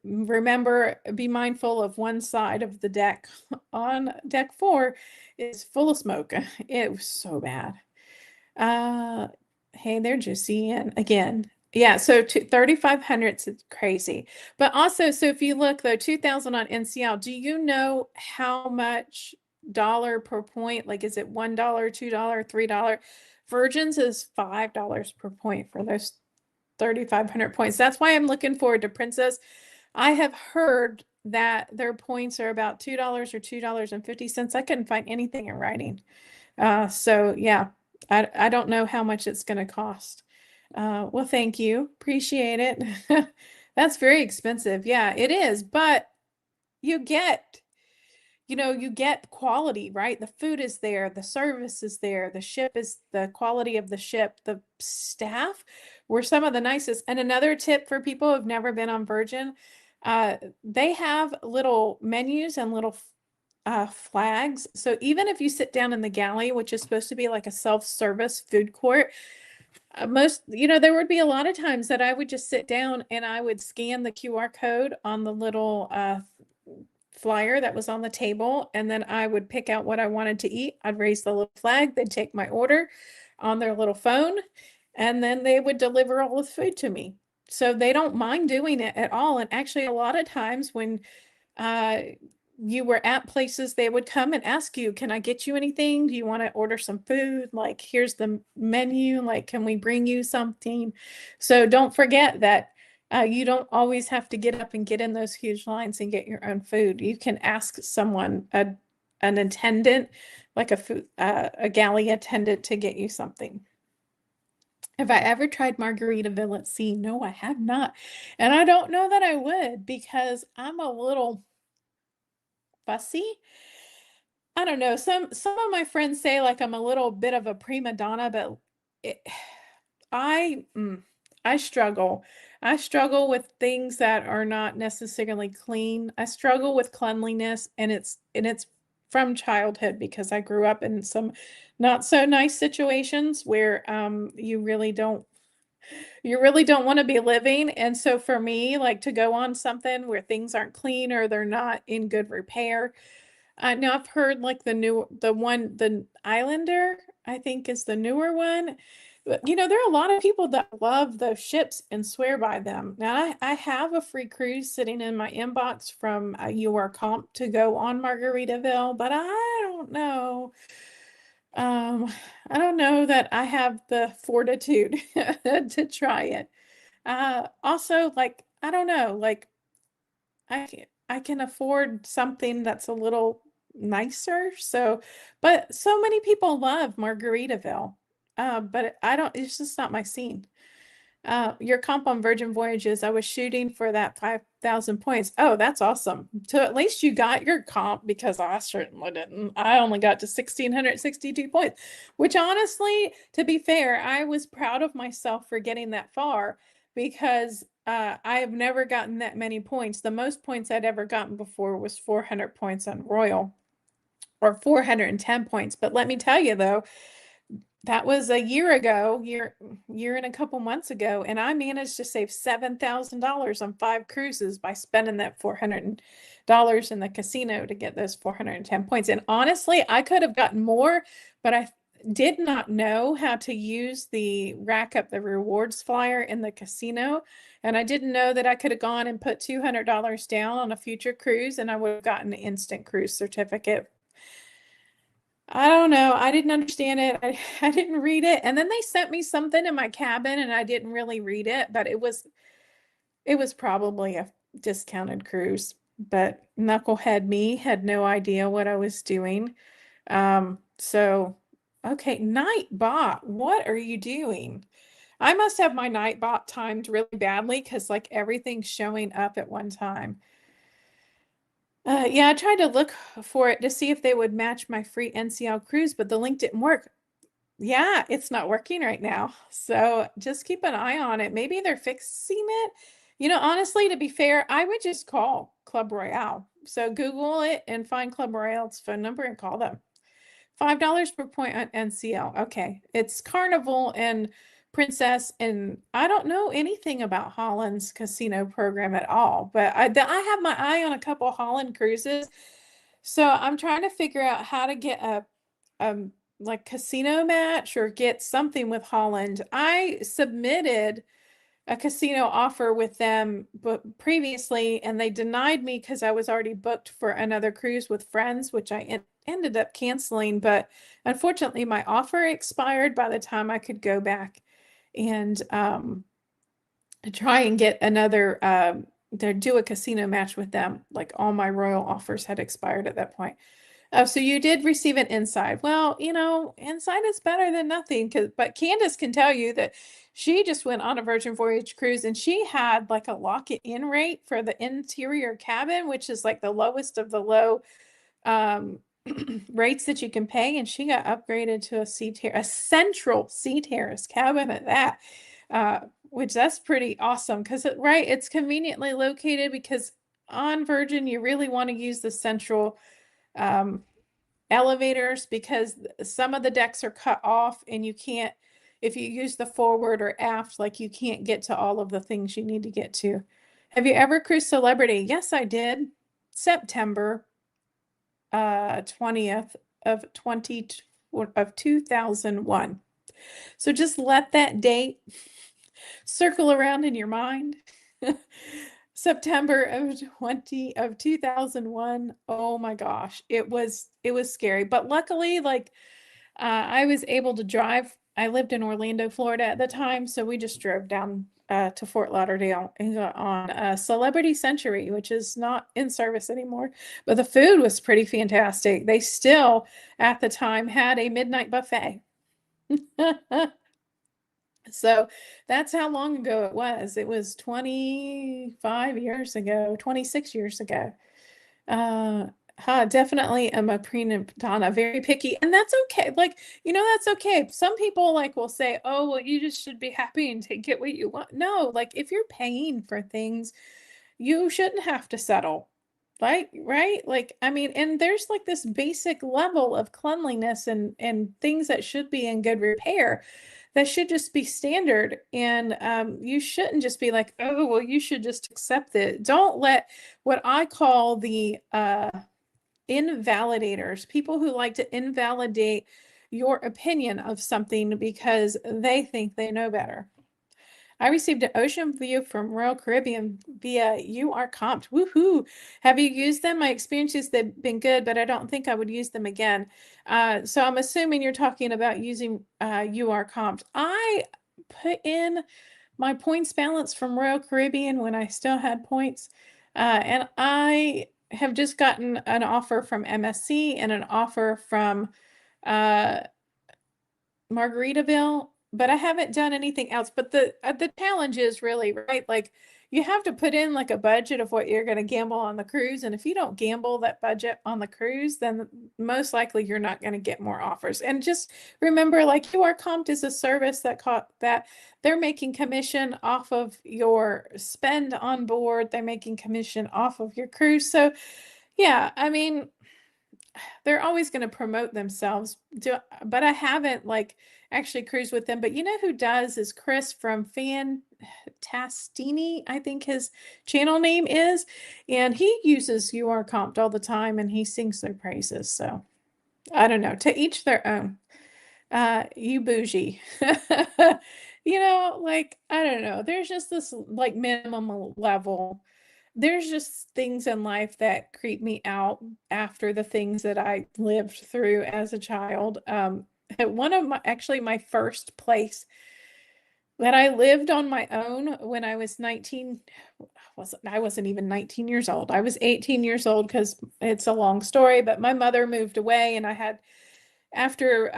S1: remember, be mindful of one side of the deck on deck 4 is full of smoke. It was so bad. Uh, hey there, Josiane. Again, yeah, so 3,500 is crazy. But also, so if you look though, 2,000 on NCL, do you know how much dollar per point? Like, is it $1, $2, $3? Virgin's is $5 per point for those 3,500 points. That's why I'm looking forward to Princess. I have heard that their points are about $2 or $2.50. I couldn't find anything in writing. So yeah, I don't know how much it's going to cost. Well, thank you. Appreciate it. That's very expensive. Yeah, it is, but you get, you get quality, right? The food is there, the service is there, the quality of the ship, the staff were some of the nicest. And another tip for people who've never been on Virgin, they have little menus and little flags. So even if you sit down in the galley, which is supposed to be like a self-service food court, there would be a lot of times that I would just sit down and I would scan the QR code on the little flyer that was on the table, and then I would pick out what I wanted to eat. I'd raise the little flag, they'd take my order on their little phone, and then they would deliver all the food to me. So they don't mind doing it at all. And actually, a lot of times when uh, you were at places, they would come and ask you, can I get you anything? Do you want to order some food? Like, here's the menu. Like, can we bring you something? So don't forget that you don't always have to get up and get in those huge lines and get your own food. You can ask someone, an attendant, like a galley attendant, to get you something. Have I ever tried Margaritaville at sea? No, I have not. And I don't know that I would because I'm a little fussy. I don't know. Some of my friends say like I'm a little bit of a prima donna, but it, I I struggle. I struggle with things that are not necessarily clean. I struggle with cleanliness, and it's from childhood because I grew up in some not so nice situations where you really don't want to be living. And so for me, like to go on something where things aren't clean or they're not in good repair. Now I've heard like the Islander, I think is the newer one. But, there are a lot of people that love those ships and swear by them. Now I have a free cruise sitting in my inbox from UR Comp to go on Margaritaville, but um, I don't know that I have the fortitude to try it. Also, like, I don't know, like I can afford something that's a little nicer. So, but so many people love Margaritaville. But I don't, it's just not my scene. Your comp on Virgin Voyages, I was shooting for that 5,000 points. Oh, that's awesome. So at least you got your comp because I certainly didn't. I only got to 1,662 points, which honestly, to be fair, I was proud of myself for getting that far because I have never gotten that many points. The most points I'd ever gotten before was 400 points on Royal or 410 points. But let me tell you though, that was a year ago, year and a couple months ago, and I managed to save $7,000 on 5 cruises by spending that $400 in the casino to get those 410 points. And honestly, I could have gotten more, but I did not know how to use the rack up the rewards flyer in the casino. And I didn't know that I could have gone and put $200 down on a future cruise and I would have gotten an instant cruise certificate. I don't know. I didn't understand it. I didn't read it. And then they sent me something in my cabin and I didn't really read it, but it was probably a discounted cruise. But knucklehead me had no idea what I was doing. So okay, Nightbot, what are you doing? I must have my Nightbot timed really badly because like everything's showing up at one time. Yeah, I tried to look for it to see if they would match my free NCL cruise, but the link didn't work. Yeah, it's not working right now. So just keep an eye on it. Maybe they're fixing it. Honestly, to be fair, I would just call Club Royale. So Google it and find Club Royale's phone number and call them. $5 per point on NCL. Okay. It's Carnival and Princess, and I don't know anything about Holland's casino program at all, but I have my eye on a couple Holland cruises. So I'm trying to figure out how to get a like casino match or get something with Holland. I submitted a casino offer with them but previously and they denied me because I was already booked for another cruise with friends, which I ended up canceling. But unfortunately, my offer expired by the time I could go back and try and get another to do a casino match with them. Like all my Royal offers had expired at that point. Oh, so you did receive an inside. Well, inside is better than nothing. But Candace can tell you that she just went on a Virgin Voyage cruise and she had like a lock-it-in rate for the interior cabin, which is like the lowest of the low um, rates that you can pay. And she got upgraded to a central sea terrace cabin at that, which that's pretty awesome because it's conveniently located because on Virgin you really want to use the central um, elevators because some of the decks are cut off and you can't, if you use the forward or aft, like you can't get to all of the things you need to get to. Have you ever cruised Celebrity? Yes, I did. September 20th of 2001. So just let that date circle around in your mind. September of 2001. Oh my gosh. It was scary. But luckily, like I was able to drive. I lived in Orlando, Florida at the time, so we just drove down to Fort Lauderdale and got on Celebrity Century, which is not in service anymore. But the food was pretty fantastic. They still, at the time, had a midnight buffet. So that's how long ago it was. It was 25 years ago, 26 years ago. Uh, Definitely am a prima donna, very picky, and that's okay. Like, that's okay. Some people like will say, "Oh, well, you just should be happy and take get what you want." No, like if you're paying for things, you shouldn't have to settle. Like, right? Like, I mean, and there's like this basic level of cleanliness and things that should be in good repair that should just be standard. And you shouldn't just be like, oh, well, you should just accept it. Don't let what I call the invalidators, people who like to invalidate your opinion of something because they think they know better. I received an ocean view from Royal Caribbean via UR Compt. Woohoo! Have you used them? My experiences, they've been good, but I don't think I would use them again. So I'm assuming you're talking about using UR Compt. I put in my points balance from Royal Caribbean when I still had points, and I have just gotten an offer from MSC and an offer from uh, Margaritaville, but I haven't done anything else. But the challenge is really, right, like you have to put in like a budget of what you're going to gamble on the cruise, and if you don't gamble that budget on the cruise, then most likely you're not going to get more offers. And just remember, like QR Compt is a service that they're making commission off of your spend on board. They're making commission off of your cruise. So yeah, I mean, they're always going to promote themselves. But I haven't like actually cruised with them. But you know who does is Chris from Fantastini, I think his channel name is, and he uses UR Comped all the time, and he sings their praises. So I don't know. To each their own. You bougie. Like I don't know. There's just this like minimum level. There's just things in life that creep me out after the things that I lived through as a child. One of my first place that I lived on my own when I was 19, I wasn't even 19 years old. I was 18 years old because it's a long story, but my mother moved away and I had after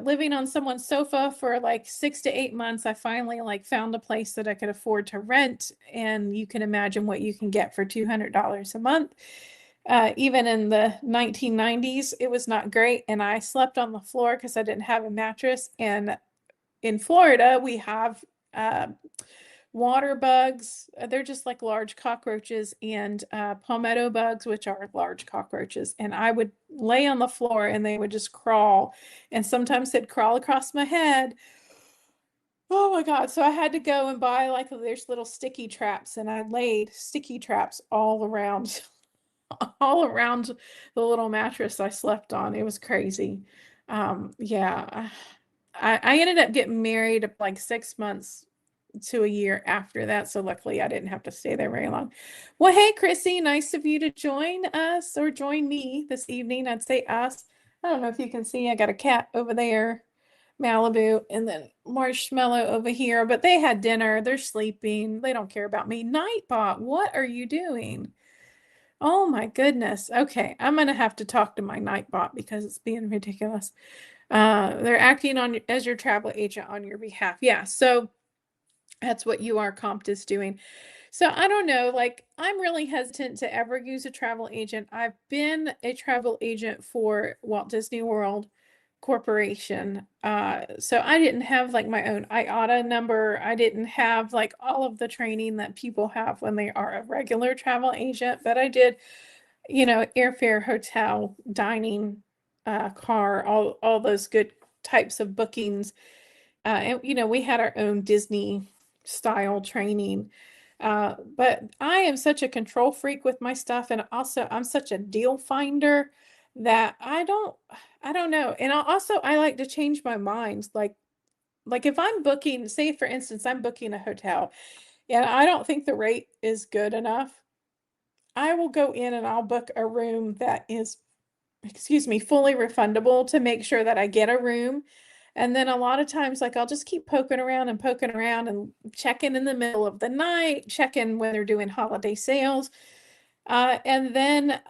S1: living on someone's sofa for like 6 to 8 months, I finally like found a place that I could afford to rent. And you can imagine what you can get for $200 a month. Even in the 1990s, it was not great. And I slept on the floor because I didn't have a mattress. And in Florida, we have uh, water bugs. They're just like large cockroaches, and palmetto bugs, which are large cockroaches. And I would lay on the floor and they would just crawl. And sometimes they'd crawl across my head. Oh my God. So I had to go and buy like there's little sticky traps, and I laid sticky traps all around all around the little mattress I slept on. It was crazy. Yeah. I ended up getting married like 6 months to a year after that. So luckily I didn't have to stay there very long. Well, hey, Chrissy, nice of you to join us or join me this evening. I'd say us. I don't know if you can see, I got a cat over there, Malibu, and then Marshmallow over here, but they had dinner. They're sleeping. They don't care about me. Nightbot, what are you doing? Oh my goodness. Okay, I'm gonna have to talk to my Nightbot because it's being ridiculous. They're acting on as your travel agent on your behalf. Yeah, so that's what UR Compt is doing. So I don't know, like I'm really hesitant to ever use a travel agent. I've been a travel agent for Walt Disney World Corporation. So I didn't have like my own IATA number. I didn't have like all of the training that people have when they are a regular travel agent, but I did, airfare, hotel, dining, car, all those good types of bookings. And we had our own Disney style training. But I am such a control freak with my stuff, and also I'm such a deal finder that I don't know. And I like to change my mind. Like if I'm booking, say for instance, I'm booking a hotel and I don't think the rate is good enough, I will go in and I'll book a room that is, excuse me, fully refundable to make sure that I get a room. And then a lot of times, like I'll just keep poking around and checking in the middle of the night, checking when they're doing holiday sales. And then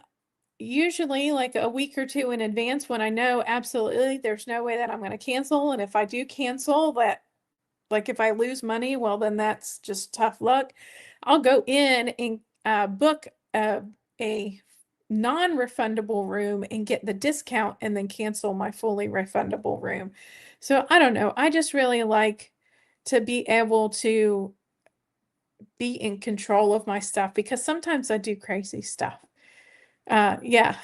S1: usually like a week or two in advance when I know absolutely there's no way that I'm going to cancel. And if I do cancel that, like if I lose money, well, then that's just tough luck. I'll go in and book a non-refundable room and get the discount and then cancel my fully refundable room. So I don't know. I just really like to be able to be in control of my stuff because sometimes I do crazy stuff. Yeah.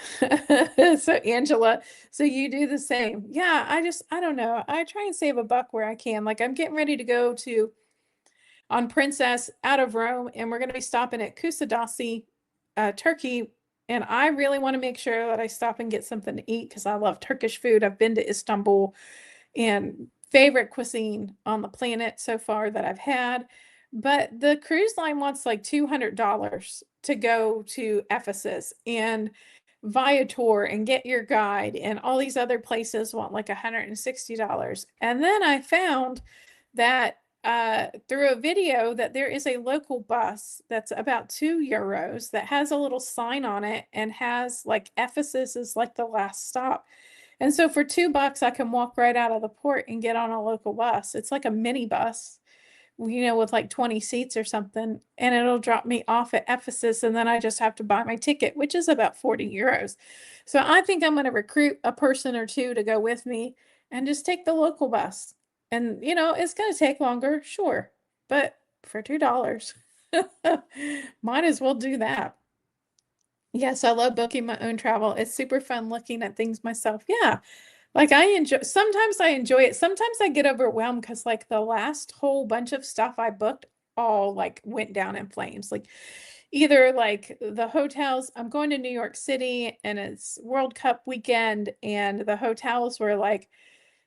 S1: So Angela, so you do the same. Yeah, I don't know. I try and save a buck where I can. Like I'm getting ready to go to on Princess out of Rome, and we're going to be stopping at Kusadasi, Turkey. And I really want to make sure that I stop and get something to eat because I love Turkish food. I've been to Istanbul, and favorite cuisine on the planet so far that I've had. But the cruise line wants like $200 to go to Ephesus, and Viator and Get Your Guide and all these other places want like $160. And then I found that through a video that there is a local bus that's about €2 that has a little sign on it and has like Ephesus is like the last stop. And so for $2, I can walk right out of the port and get on a local bus. It's like a mini bus, with like 20 seats or something, and it'll drop me off at Ephesus. And then I just have to buy my ticket, which is about €40. So I think I'm going to recruit a person or two to go with me and just take the local bus. And, it's going to take longer, sure, but for $2, might as well do that. Yes, I love booking my own travel. It's super fun looking at things myself. Yeah. Like sometimes I enjoy it. Sometimes I get overwhelmed because like the last whole bunch of stuff I booked all like went down in flames. Like either like the hotels, I'm going to New York City and it's World Cup weekend, and the hotels were like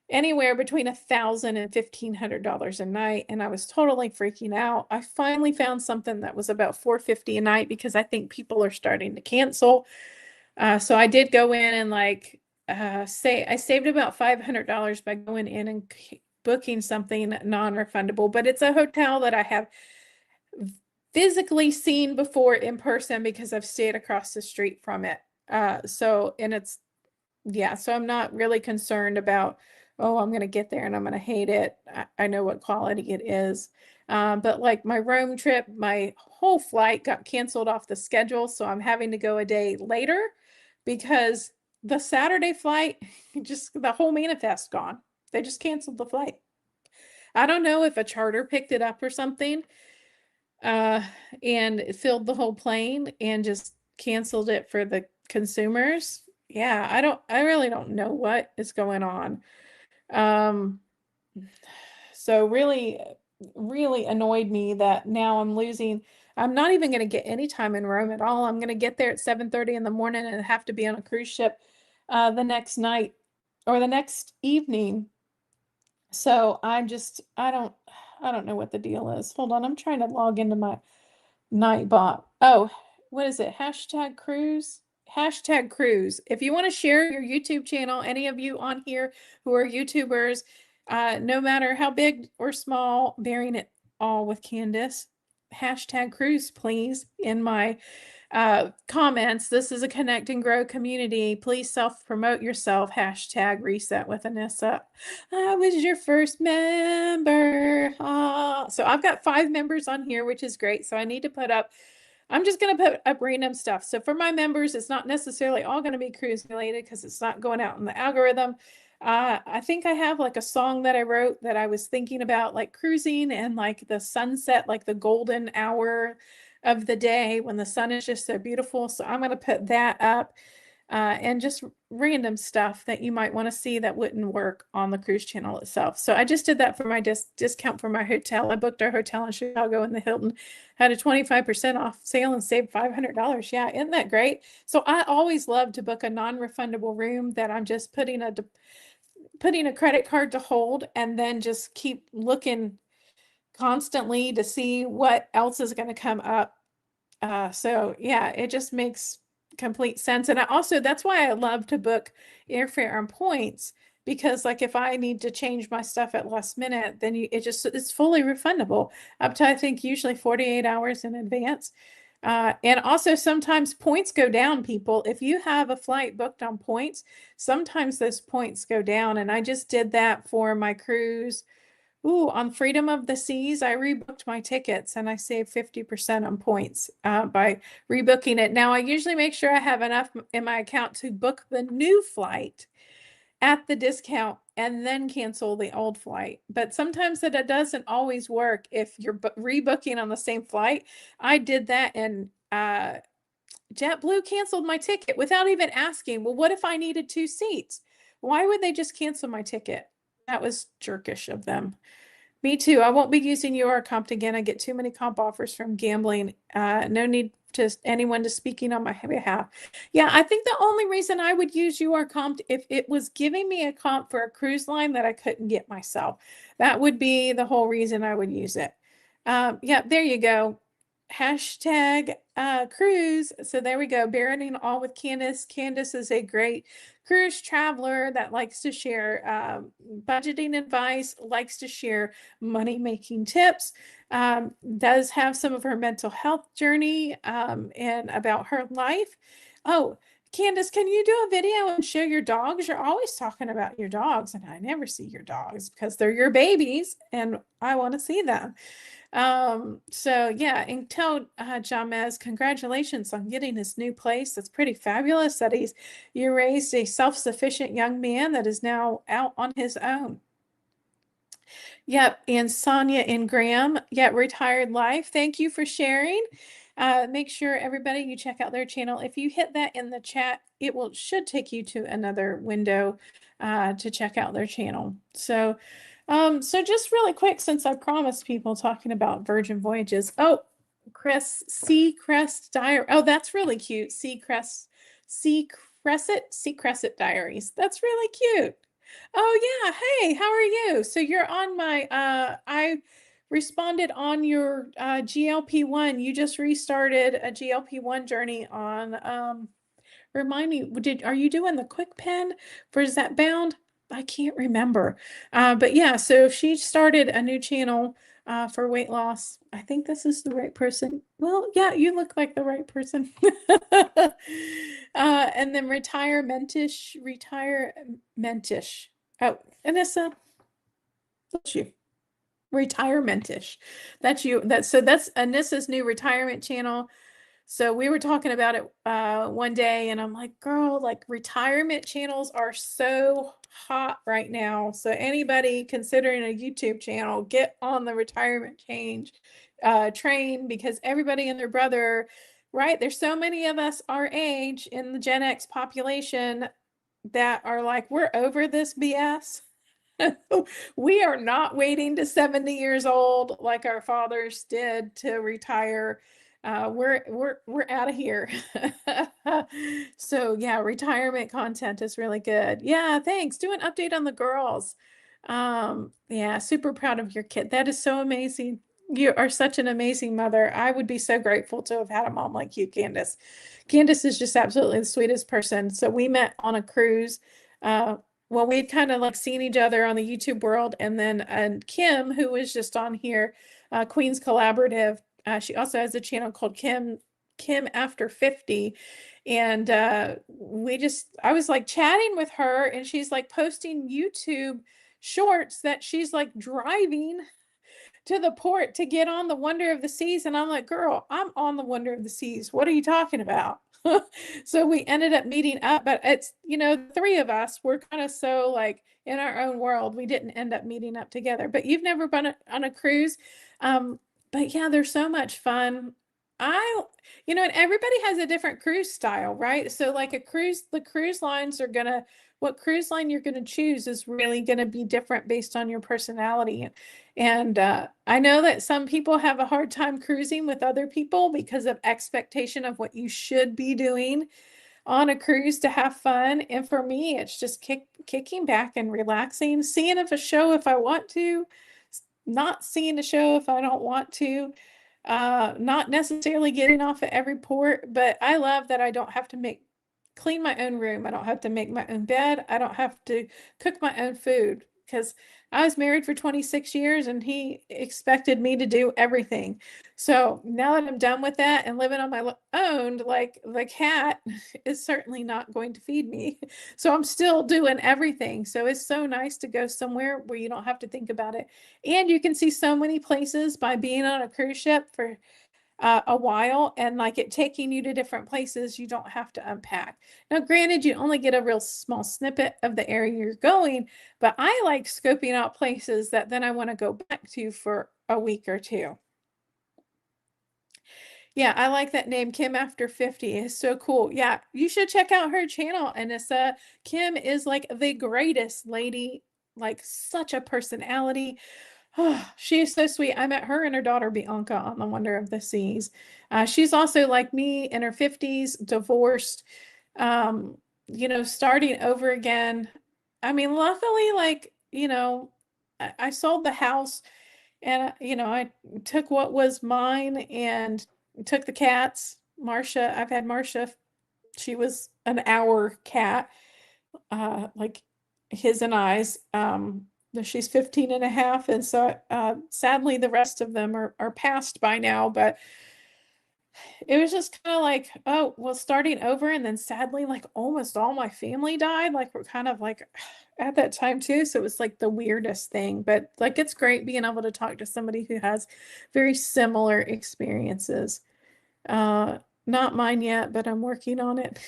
S1: anywhere between $1,000 and $1,500 a night. And I was totally freaking out. I finally found something that was about $450 a night because I think people are starting to cancel. So I did go in and like say I saved about $500 by going in and booking something non-refundable, but it's a hotel that I have physically seen before in person because I've stayed across the street from it. So I'm not really concerned about, oh, I'm going to get there and I'm going to hate it. I know what quality it is. But like my Rome trip, my whole flight got canceled off the schedule. So I'm having to go a day later because the Saturday flight, just the whole manifest gone. They just canceled the flight. I don't know if a charter picked it up or something, uh, and it filled the whole plane and just canceled it for the consumers. Yeah, I really don't know what is going on. Um, so really, really annoyed me that now I'm not even going to get any time in Rome at all. I'm going to get there at 7:30 in the morning and have to be on a cruise ship the next night or the next evening. So I don't know what the deal is. Hold on, I'm trying to log into my Nightbot. Oh, what is it? Hashtag cruise? Hashtag cruise. If you want to share your YouTube channel, any of you on here who are YouTubers, no matter how big or small, bearing it all with Candace, hashtag cruise, please, in my comments. This is a connect and grow community. Please self-promote yourself. Hashtag reset with Anissa. I was your first member. So I've got 5 members on here, which is great. So I need to I'm just going to put up random stuff. So for my members, it's not necessarily all going to be cruise related because it's not going out in the algorithm. I think I have like a song that I wrote that I was thinking about like cruising and like the sunset, like the golden hour of the day when the sun is just so beautiful. So I'm going to put that up and just random stuff that you might want to see that wouldn't work on the cruise channel itself. So I just did that for my discount for my hotel. I booked our hotel in Chicago and the Hilton had a 25% off sale and saved $500. Yeah, isn't that great? So I always love to book a non-refundable room that I'm just putting a credit card to hold and then just keep looking constantly to see what else is going to come up. So yeah, it just makes complete sense. And that's why I love to book airfare on points, because like if I need to change my stuff at last minute, then it's fully refundable up to I think usually 48 hours in advance. And also sometimes points go down, people. If you have a flight booked on points, sometimes those points go down. And I just did that for my cruise Ooh, on Freedom of the Seas, I rebooked my tickets and I saved 50% on points by rebooking it. Now, I usually make sure I have enough in my account to book the new flight at the discount and then cancel the old flight. But sometimes that it doesn't always work if you're rebooking on the same flight. I did that and JetBlue canceled my ticket without even asking, well, what if I needed 2 seats? Why would they just cancel my ticket? That was jerkish of them. Me too. I won't be using UR Comp again. I get too many comp offers from gambling. No need to anyone to speaking on my behalf. Yeah, I think the only reason I would use UR Comp if it was giving me a comp for a cruise line that I couldn't get myself. That would be the whole reason I would use it. Yeah, there you go. Hashtag cruise. So there we go. Baroning all with Candace. Candace is a great cruise traveler that likes to share budgeting advice, likes to share money making tips, does have some of her mental health journey and about her life. Oh, Candace, can you do a video and show your dogs? You're always talking about your dogs, and I never see your dogs because they're your babies and I want to see them. So yeah, and tell Jamez, congratulations on getting his new place. It's pretty fabulous that you raised a self-sufficient young man that is now out on his own. Yep, and Sonia and Graham, yep, Retired Life. Thank you for sharing. Make sure everybody you check out their channel. If you hit that in the chat, it should take you to another window to check out their channel. So, so just really quick, since I promised people talking about Virgin Voyages. Oh, Seacrest Diary. Oh, that's really cute. Seacrescent Diaries. That's really cute. Oh yeah, hey, how are you? So you're on my I responded on your GLP-1. You just restarted a GLP-1 journey on remind me, are you doing the quick pen for Zet Bound? I can't remember. But yeah, so she started a new channel for weight loss. I think this is the right person. Well, yeah, you look like the right person. And then retirementish. Oh, Anissa, that's you. Retirementish. That's you. That's Anissa's new retirement channel. So we were talking about it one day, and I'm like, girl, like retirement channels are so hot right now. So anybody considering a YouTube channel, get on the retirement train because everybody and their brother, right? There's so many of us our age in the Gen X population that are like, we're over this BS. We are not waiting to 70 years old like our fathers did to retire. We're out of here. So yeah, retirement content is really good. Yeah, thanks. Do an update on the girls. Yeah, super proud of your kid. That is so amazing. You are such an amazing mother. I would be so grateful to have had a mom like you, Candace. Candace is just absolutely the sweetest person. So we met on a cruise. Well, we'd kind of like seen each other on the YouTube world, and then Kim, who was just on here, Queens Collaborative. She also has a channel called Kim After 50. And I was like chatting with her, and she's like posting YouTube shorts that she's like driving to the port to get on the Wonder of the Seas. And I'm like, girl, I'm on the Wonder of the Seas. What are you talking about? So we ended up meeting up, but it's, three of us, we're kind of so like in our own world. We didn't end up meeting up together, but you've never been on a cruise. But yeah, they're so much fun. And everybody has a different cruise style, right? So like the cruise lines what cruise line you're going to choose is really going to be different based on your personality. And I know that some people have a hard time cruising with other people because of expectation of what you should be doing on a cruise to have fun. And for me, it's just kicking back and relaxing, seeing a show if I want to, not seeing a show if I don't want to, not necessarily getting off at every port. But I love that I don't have to clean my own room. I don't have to make my own bed. I don't have to cook my own food because I was married for 26 years and he expected me to do everything. So now that I'm done with that and living on my own, like the cat is certainly not going to feed me. So I'm still doing everything. So it's so nice to go somewhere where you don't have to think about it. And you can see so many places by being on a cruise ship for a while, and like it taking you to different places you don't have to unpack. Now, granted, you only get a real small snippet of the area you're going, but I like scoping out places that then I want to go back to for a week or two. Yeah, I like that name, Kim After 50. It's so cool. Yeah, you should check out her channel, Anissa. Kim is like the greatest lady, like such a personality. Oh, she is so sweet. I met her and her daughter Bianca on The Wonder of the Seas. She's also like me in her 50s, divorced, um, starting over again. I mean, luckily, like, I sold the house and, I took what was mine and took the cats. Marcia, I've had Marcia. She was an hour cat, like his and I's. She's 15 and a half. And so sadly, the rest of them are passed by now. But it was just kind of like, oh, well, starting over. And then sadly, like almost all my family died. Like we're kind of like at that time too. So it was like the weirdest thing. But like it's great being able to talk to somebody who has very similar experiences. Uh, Not mine yet, but I'm working on it.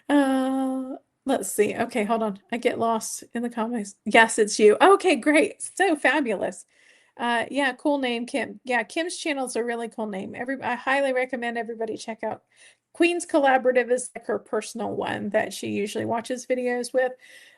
S1: uh, let's see. Okay, hold on. I get lost in the comments. Yes, it's you. Okay, great. So fabulous. Yeah, cool name, Kim. Yeah, Kim's channel is a really cool name. I highly recommend everybody check out. Queen's Collaborative is like her personal one that she usually watches videos with.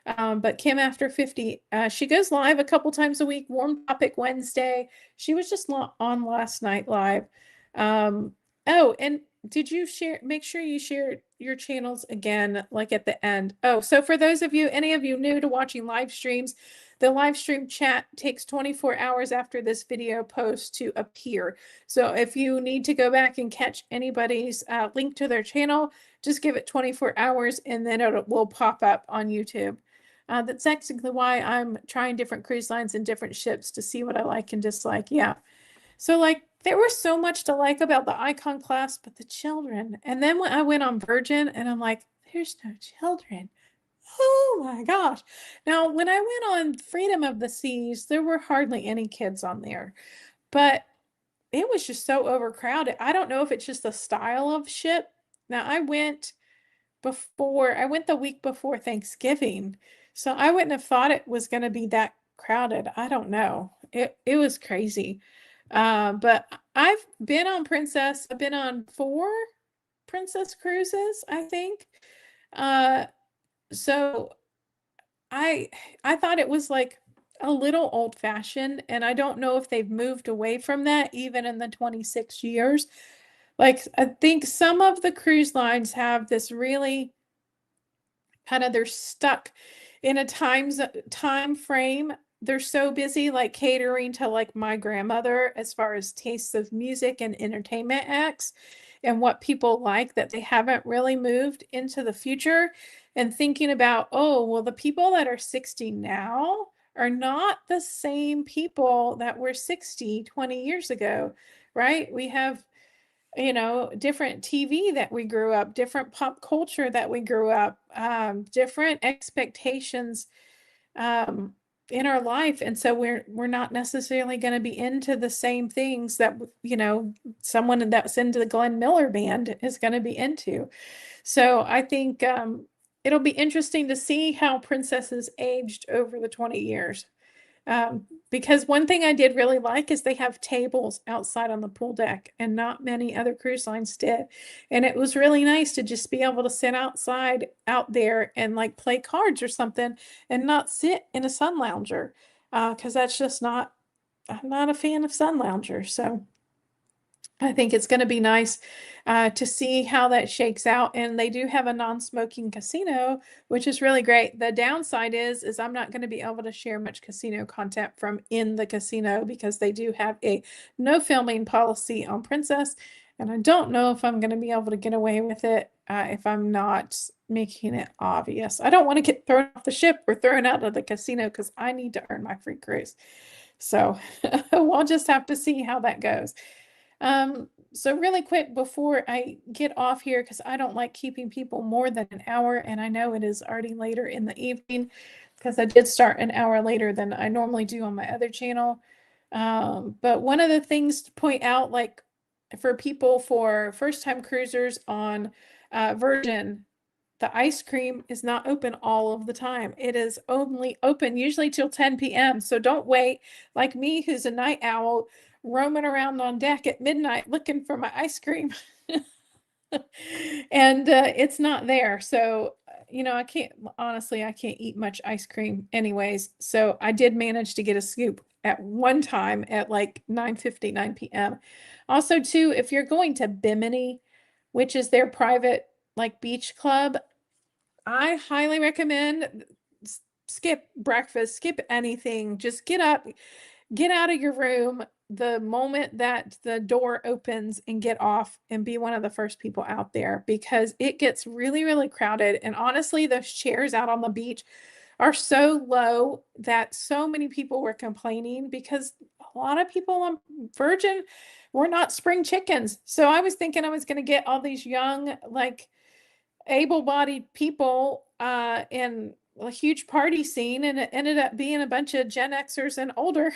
S1: But Kim After 50, she goes live a couple times a week, Warm Topic Wednesday. She was just on last night live. Um, oh, and did you make sure you share your channels again, like at the end? Oh, so for those of you, any of you new to watching live streams, the live stream chat takes 24 hours after this video post to appear. So if you need to go back and catch anybody's link to their channel, just give it 24 hours and then it will pop up on YouTube. That's exactly why I'm trying different cruise lines and different ships to see what I like and dislike. Yeah. So like there was so much to like about the Icon class, but the children. And then when I went on Virgin and I'm like, there's no children. Oh my gosh. Now, when I went on Freedom of the Seas, there were hardly any kids on there, but it was just so overcrowded. I don't know if it's just the style of ship. Now, I went the week before Thanksgiving, so I wouldn't have thought it was going to be that crowded. I don't know. It was crazy. But I've been on Princess. I've been on 4 Princess cruises, I think. Uh, so I I thought it was like a little old-fashioned, and I don't know if they've moved away from that even in the 26 years. Like I think some of the cruise lines have this really kind of they're stuck in a time frame. They're so busy like catering to like my grandmother as far as tastes of music and entertainment acts and what people like that they haven't really moved into the future and thinking about, oh, well, the people that are 60 now are not the same people that were 60 20 years ago, right? We have different TV that we grew up, different pop culture that we grew up, different expectations um, in our life, and so we're not necessarily going to be into the same things that someone that's into the Glenn Miller band is going to be into. So I think it'll be interesting to see how Princesses aged over the 20 years. Because one thing I did really like is they have tables outside on the pool deck, and not many other cruise lines did. And it was really nice to just be able to sit outside out there and like play cards or something and not sit in a sun lounger. Because that's just not, I'm not a fan of sun loungers. So I think it's going to be nice to see how that shakes out. And they do have a non-smoking casino, which is really great. The downside is I'm not going to be able to share much casino content from in the casino because they do have a no filming policy on Princess. And I don't know if I'm going to be able to get away with it if I'm not making it obvious. I don't want to get thrown off the ship or thrown out of the casino because I need to earn my free cruise. So we'll just have to see how that goes. So really quick before I get off here, because I don't like keeping people more than an hour, and I know it is already later in the evening because I did start an hour later than I normally do on my other channel. But one of the things to point out, like for people, for first-time cruisers on Virgin, the ice cream is not open all of the time. It is only open usually till 10 p.m. So don't wait like me, who's a night owl, roaming around on deck at midnight looking for my ice cream. And it's not there. So, I can't, honestly, I can't eat much ice cream anyways. So I did manage to get a scoop at one time at like 9:59 p.m. Also, too, if you're going to Bimini, which is their private like beach club, I highly recommend skip breakfast, skip anything. Just get up, get out of your room the moment that the door opens and get off and be one of the first people out there because it gets really, really crowded. And honestly, those chairs out on the beach are so low that so many people were complaining because a lot of people on Virgin were not spring chickens. So I was thinking I was going to get all these young, like, able-bodied people in a huge party scene, and it ended up being a bunch of Gen Xers and older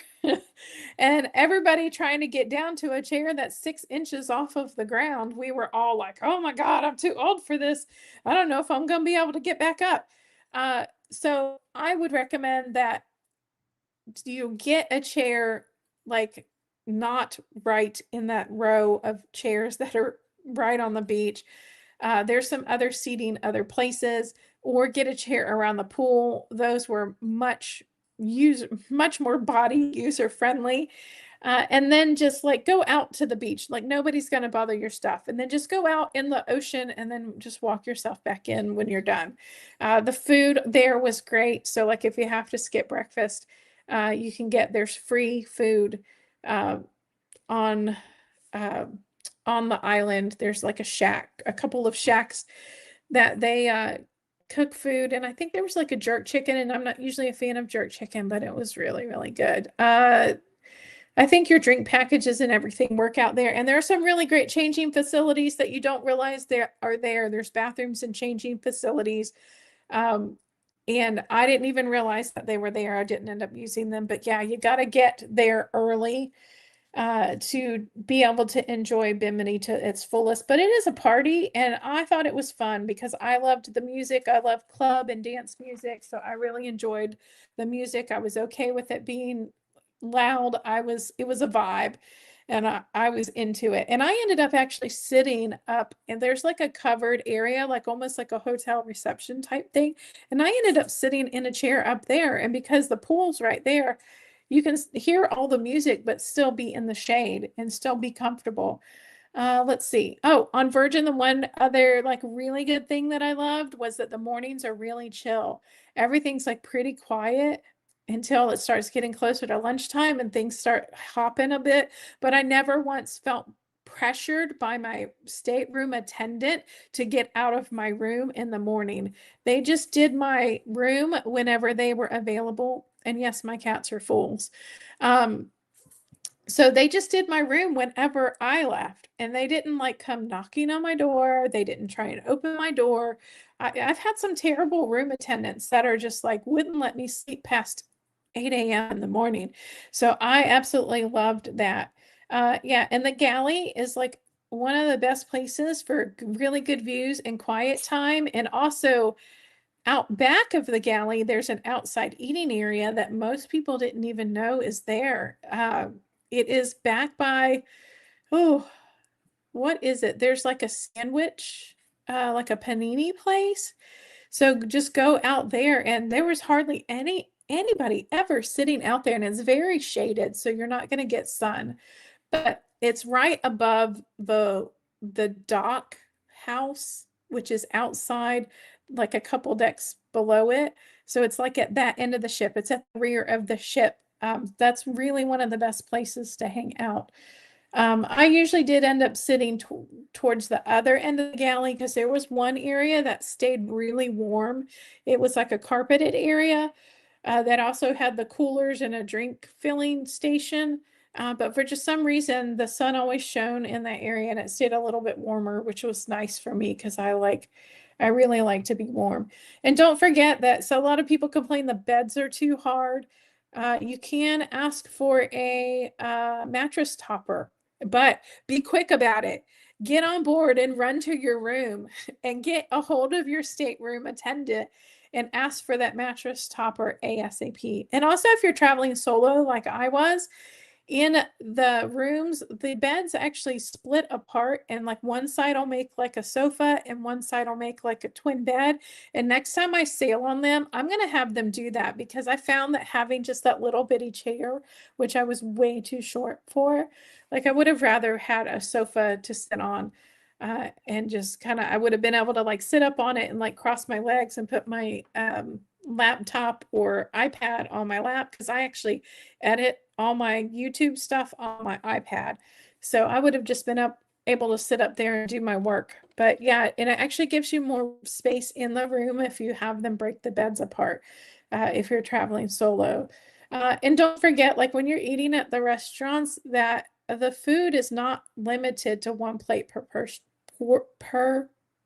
S1: and everybody trying to get down to a chair that's 6 inches off of the ground. We were all like, oh my God, I'm too old for this. I don't know if I'm going to be able to get back up. So I would recommend that you get a chair like not right in that row of chairs that are right on the beach. There's some other seating other places, or get a chair around the pool. Those were much more body user friendly. And then just like go out to the beach, like nobody's going to bother your stuff. And then just go out in the ocean and then just walk yourself back in when you're done. The food there was great. So like if you have to skip breakfast, you can there's free food uh, on uh, on the island. There's like a couple of shacks that they cook food. And I think there was like a jerk chicken, and I'm not usually a fan of jerk chicken, but it was really, really good. I think your drink packages and everything work out there. And there are some really great changing facilities that you don't realize there are there. There's bathrooms and changing facilities. And I didn't even realize that they were there. I didn't end up using them. But yeah, you got to get there early to be able to enjoy Bimini to its fullest. But it is a party, and I thought it was fun because I loved the music. I love club and dance music, so I really enjoyed the music. I was okay with it being loud. It was a vibe, and I was into it. And I ended up actually sitting up, and there's like a covered area, like almost like a hotel reception type thing. And I ended up sitting in a chair up there, and because the pool's right there, you can hear all the music, but still be in the shade and still be comfortable. Let's see. Oh, on Virgin, the one other like really good thing that I loved was that the mornings are really chill. Everything's like pretty quiet until it starts getting closer to lunchtime and things start hopping a bit. But I never once felt pressured by my stateroom attendant to get out of my room in the morning. They just did my room whenever they were available. And yes, my cats are fools. So they just did my room whenever I left, and they didn't like come knocking on my door. They didn't try and open my door. I've had some terrible room attendants that are just like wouldn't let me sleep past 8 a.m. in the morning. So I absolutely loved that. Yeah, and the galley is like one of the best places for really good views and quiet time. And also out back of the galley, there's an outside eating area that most people didn't even know is there. It is back by, oh, what is it? There's like a sandwich, like a panini place. So just go out there, and there was hardly anybody ever sitting out there, and it's very shaded, so you're not going to get sun. But it's right above the dock house, which is outside, like a couple decks below it. So it's like at that end of the ship. It's at the rear of the ship. That's really one of the best places to hang out. I usually did end up sitting towards the other end of the galley because there was one area that stayed really warm. It was like a carpeted area that also had the coolers and a drink filling station. But for just some reason, the sun always shone in that area and it stayed a little bit warmer, which was nice for me because I really like to be warm. And don't forget that, so a lot of people complain the beds are too hard. You can ask for a mattress topper, but be quick about it. Get on board and run to your room and get a hold of your stateroom attendant and ask for that mattress topper ASAP. And also, if you're traveling solo like I was, in the rooms, the beds actually split apart, and like one side will make like a sofa and one side will make like a twin bed. And next time I sail on them, I'm going to have them do that because I found that having just that little bitty chair, which I was way too short for, like I would have rather had a sofa to sit on. And just kind of, I would have been able to like sit up on it and like cross my legs and put my laptop or iPad on my lap because I actually edit all my YouTube stuff on my iPad. So I would have just been able to sit up there and do my work. But yeah, and it actually gives you more space in the room if you have them break the beds apart, if you're traveling solo. And don't forget, like when you're eating at the restaurants, that the food is not limited to one plate per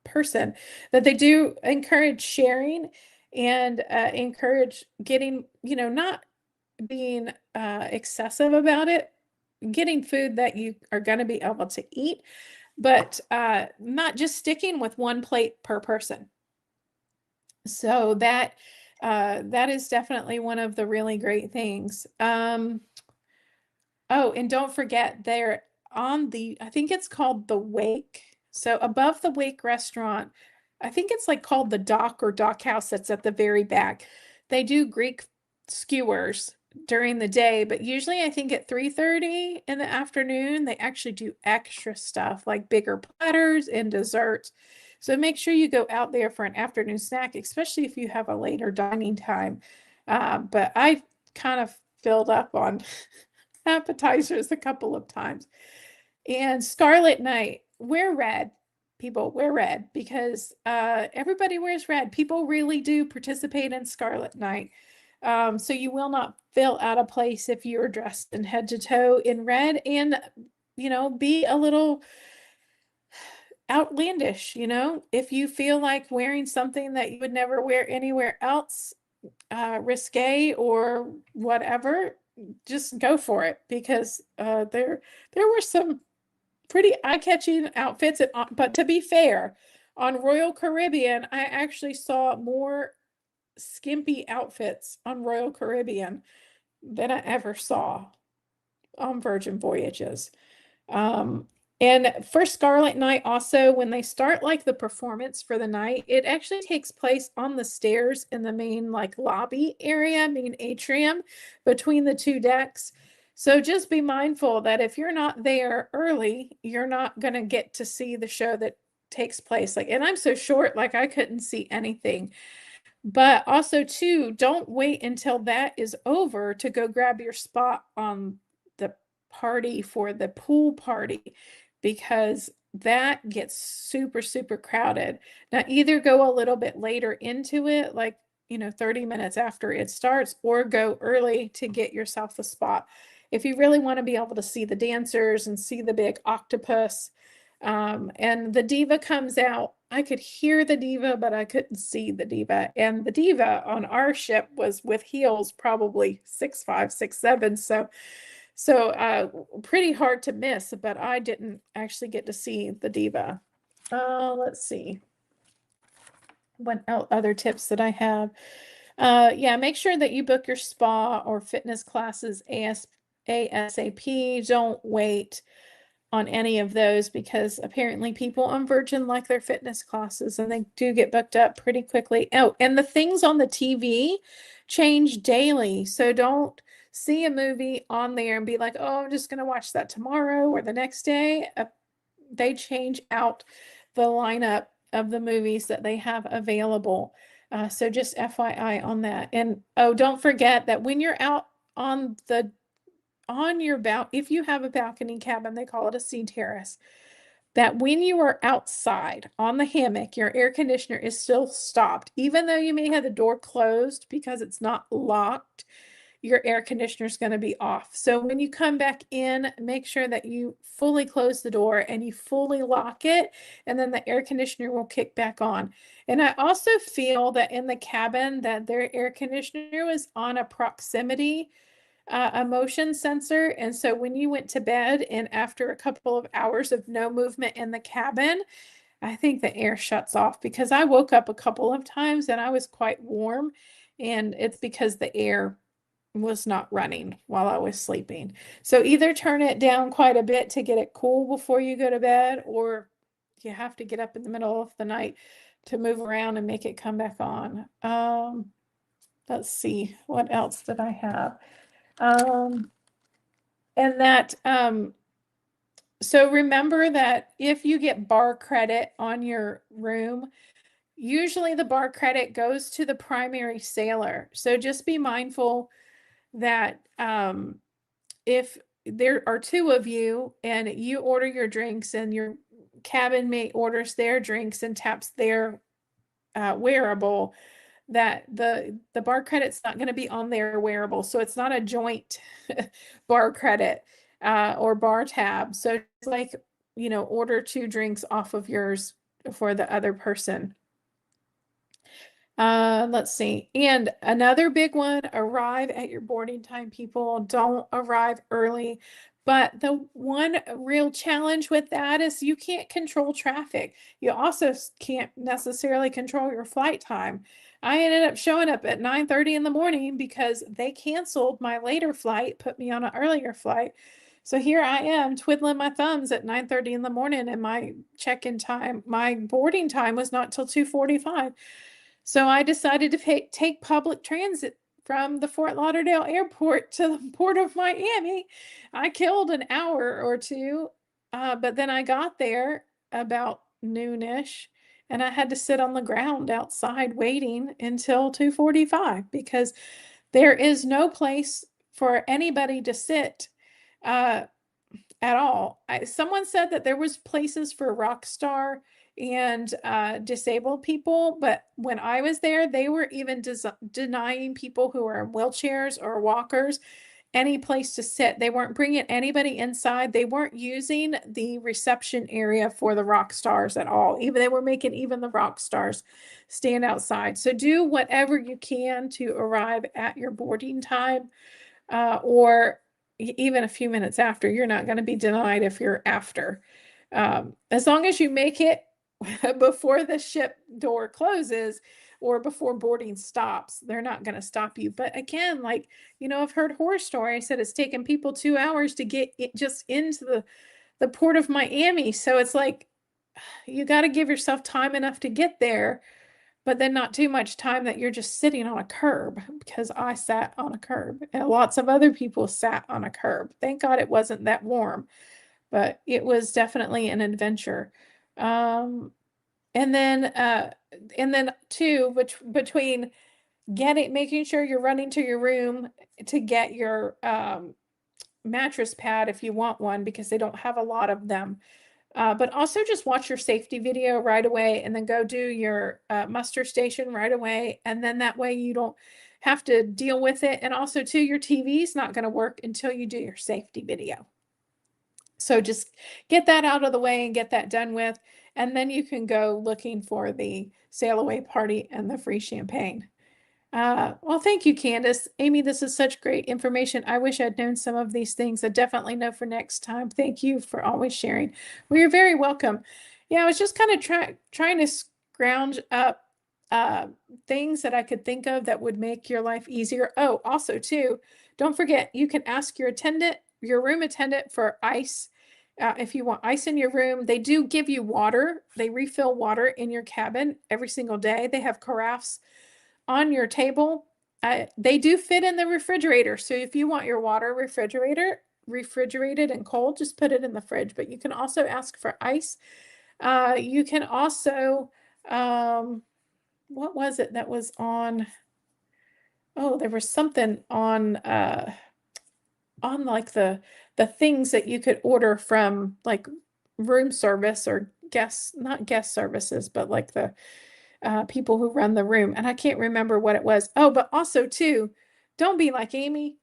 S1: person, that they do encourage sharing and encourage getting, not being excessive about it, getting food that you are going to be able to eat, but not just sticking with one plate per person. So that is definitely one of the really great things. Oh, and don't forget they're on I think it's called the Wake. So above the Wake restaurant, I think it's like called the Dock or Dock House that's at the very back. They do Greek skewers during the day, but usually I think at 3:30 in the afternoon, they actually do extra stuff like bigger platters and desserts. So make sure you go out there for an afternoon snack, especially if you have a later dining time. But I kind of filled up on appetizers a couple of times. And Scarlet Night, wear red. People wear red because everybody wears red. People really do participate in Scarlet Night. So you will not feel out of place if you're dressed in head to toe in red and, be a little outlandish, if you feel like wearing something that you would never wear anywhere else, risque or whatever, just go for it because there were some pretty eye-catching outfits. But to be fair, on Royal Caribbean, I actually saw more skimpy outfits on Royal Caribbean than I ever saw on Virgin Voyages. Um, and for Scarlet Night, also, when they start like the performance for the night, it actually takes place on the stairs in the main like lobby area, main atrium between the two decks. So just be mindful that if you're not there early, you're not going to get to see the show that takes place. Like, and I'm so short, like I couldn't see anything. But also, too, don't wait until that is over to go grab your spot on the party for the pool party because that gets super, super crowded. Now, either go a little bit later into it, like, 30 minutes after it starts, or go early to get yourself a spot. If you really want to be able to see the dancers and see the big octopus, and the diva comes out. I could hear the diva, but I couldn't see the diva. And the diva on our ship was with heels, probably 6'5", 6'7". So pretty hard to miss, but I didn't actually get to see the diva. Let's see. What other tips that I have? Yeah, make sure that you book your spa or fitness classes ASAP. Don't wait on any of those because apparently people on Virgin like their fitness classes and they do get booked up pretty quickly. Oh, and the things on the TV change daily. So don't see a movie on there and be like, oh, I'm just going to watch that tomorrow or the next day. They change out the lineup of the movies that they have available. So just FYI on that. And oh, don't forget that when you're out on the on your if you have a balcony cabin, they call it a sea terrace, that when you are outside on the hammock, your air conditioner is still stopped. Even though you may have the door closed because it's not locked, your air conditioner is going to be off. So when you come back in, make sure that you fully close the door and you fully lock it, and then the air conditioner will kick back on. And I also feel that in the cabin that their air conditioner was on a proximity a motion sensor. And so when you went to bed and after a couple of hours of no movement in the cabin, I think the air shuts off, because I woke up a couple of times and I was quite warm, and it's because the air was not running while I was sleeping. So either turn it down quite a bit to get it cool before you go to bed, or you have to get up in the middle of the night to move around and make it come back on. Let's see, what else did I have? And that, so remember that if you get bar credit on your room, usually the bar credit goes to the primary sailor. So just be mindful that if there are two of you and you order your drinks and your cabin mate orders their drinks and taps their wearable, that the bar credit's not going to be on their wearable. So it's not a joint bar credit or bar tab. So it's like, order two drinks off of yours for the other person. Let's see. And another big one, arrive at your boarding time, people. Don't arrive early. But the one real challenge with that is you can't control traffic. You also can't necessarily control your flight time. I ended up showing up at 9:30 in the morning because they canceled my later flight, put me on an earlier flight. So here I am twiddling my thumbs at 9:30 in the morning, and my check-in time, my boarding time was not till 2:45. So I decided to take public transit from the Fort Lauderdale airport to the port of Miami. I killed an hour or two, but then I got there about noonish, and I had to sit on the ground outside waiting until 2:45 because there is no place for anybody to sit. Uh, at all. Someone said that there was places for rock star and disabled people, but when I was there, they were even denying people who are in wheelchairs or walkers any place to sit. They weren't bringing anybody inside. They weren't using the reception area for the rock stars at all. Even they were making even the rock stars stand outside. So do whatever you can to arrive at your boarding time, or even a few minutes after. You're not going to be denied if you're after. As long as you make it before the ship door closes or before boarding stops, they're not going to stop you. But again, like, I've heard horror stories that it's taken people 2 hours to get just into the port of Miami. So it's like, you got to give yourself time enough to get there, but then not too much time that you're just sitting on a curb, because I sat on a curb and lots of other people sat on a curb. Thank God it wasn't that warm, but it was definitely an adventure. Um, and then too, between making sure you're running to your room to get your mattress pad if you want one, because they don't have a lot of them. But also just watch your safety video right away, and then go do your muster station right away. And then that way you don't have to deal with it. And also too, your TV is not going to work until you do your safety video. So just get that out of the way and get that done with. And then you can go looking for the sail away party and the free champagne. Well, thank you, Candace. Amy, this is such great information. I wish I'd known some of these things. I definitely know for next time. Thank you for always sharing. Well, you're very welcome. Yeah, I was just kind of trying to scrounge up uh, things that I could think of that would make your life easier. Oh, also too, don't forget, you can ask your room attendant for ice. If you want ice in your room, they do give you water. They refill water in your cabin every single day. They have carafes on your table. They do fit in the refrigerator. So if you want your water refrigerated and cold, just put it in the fridge. But you can also ask for ice. You can also, what was it that was on? Oh, there was something on on like the things that you could order from like room service or not guest services, but like the people who run the room. And I can't remember what it was. Oh, but also too, don't be like Amy,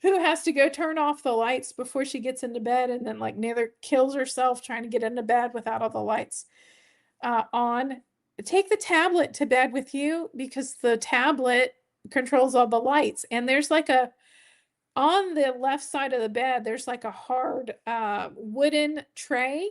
S1: who has to go turn off the lights before she gets into bed and then like neither kills herself trying to get into bed without all the lights on. Take the tablet to bed with you because the tablet controls all the lights. And there's like on the left side of the bed, there's like a hard wooden tray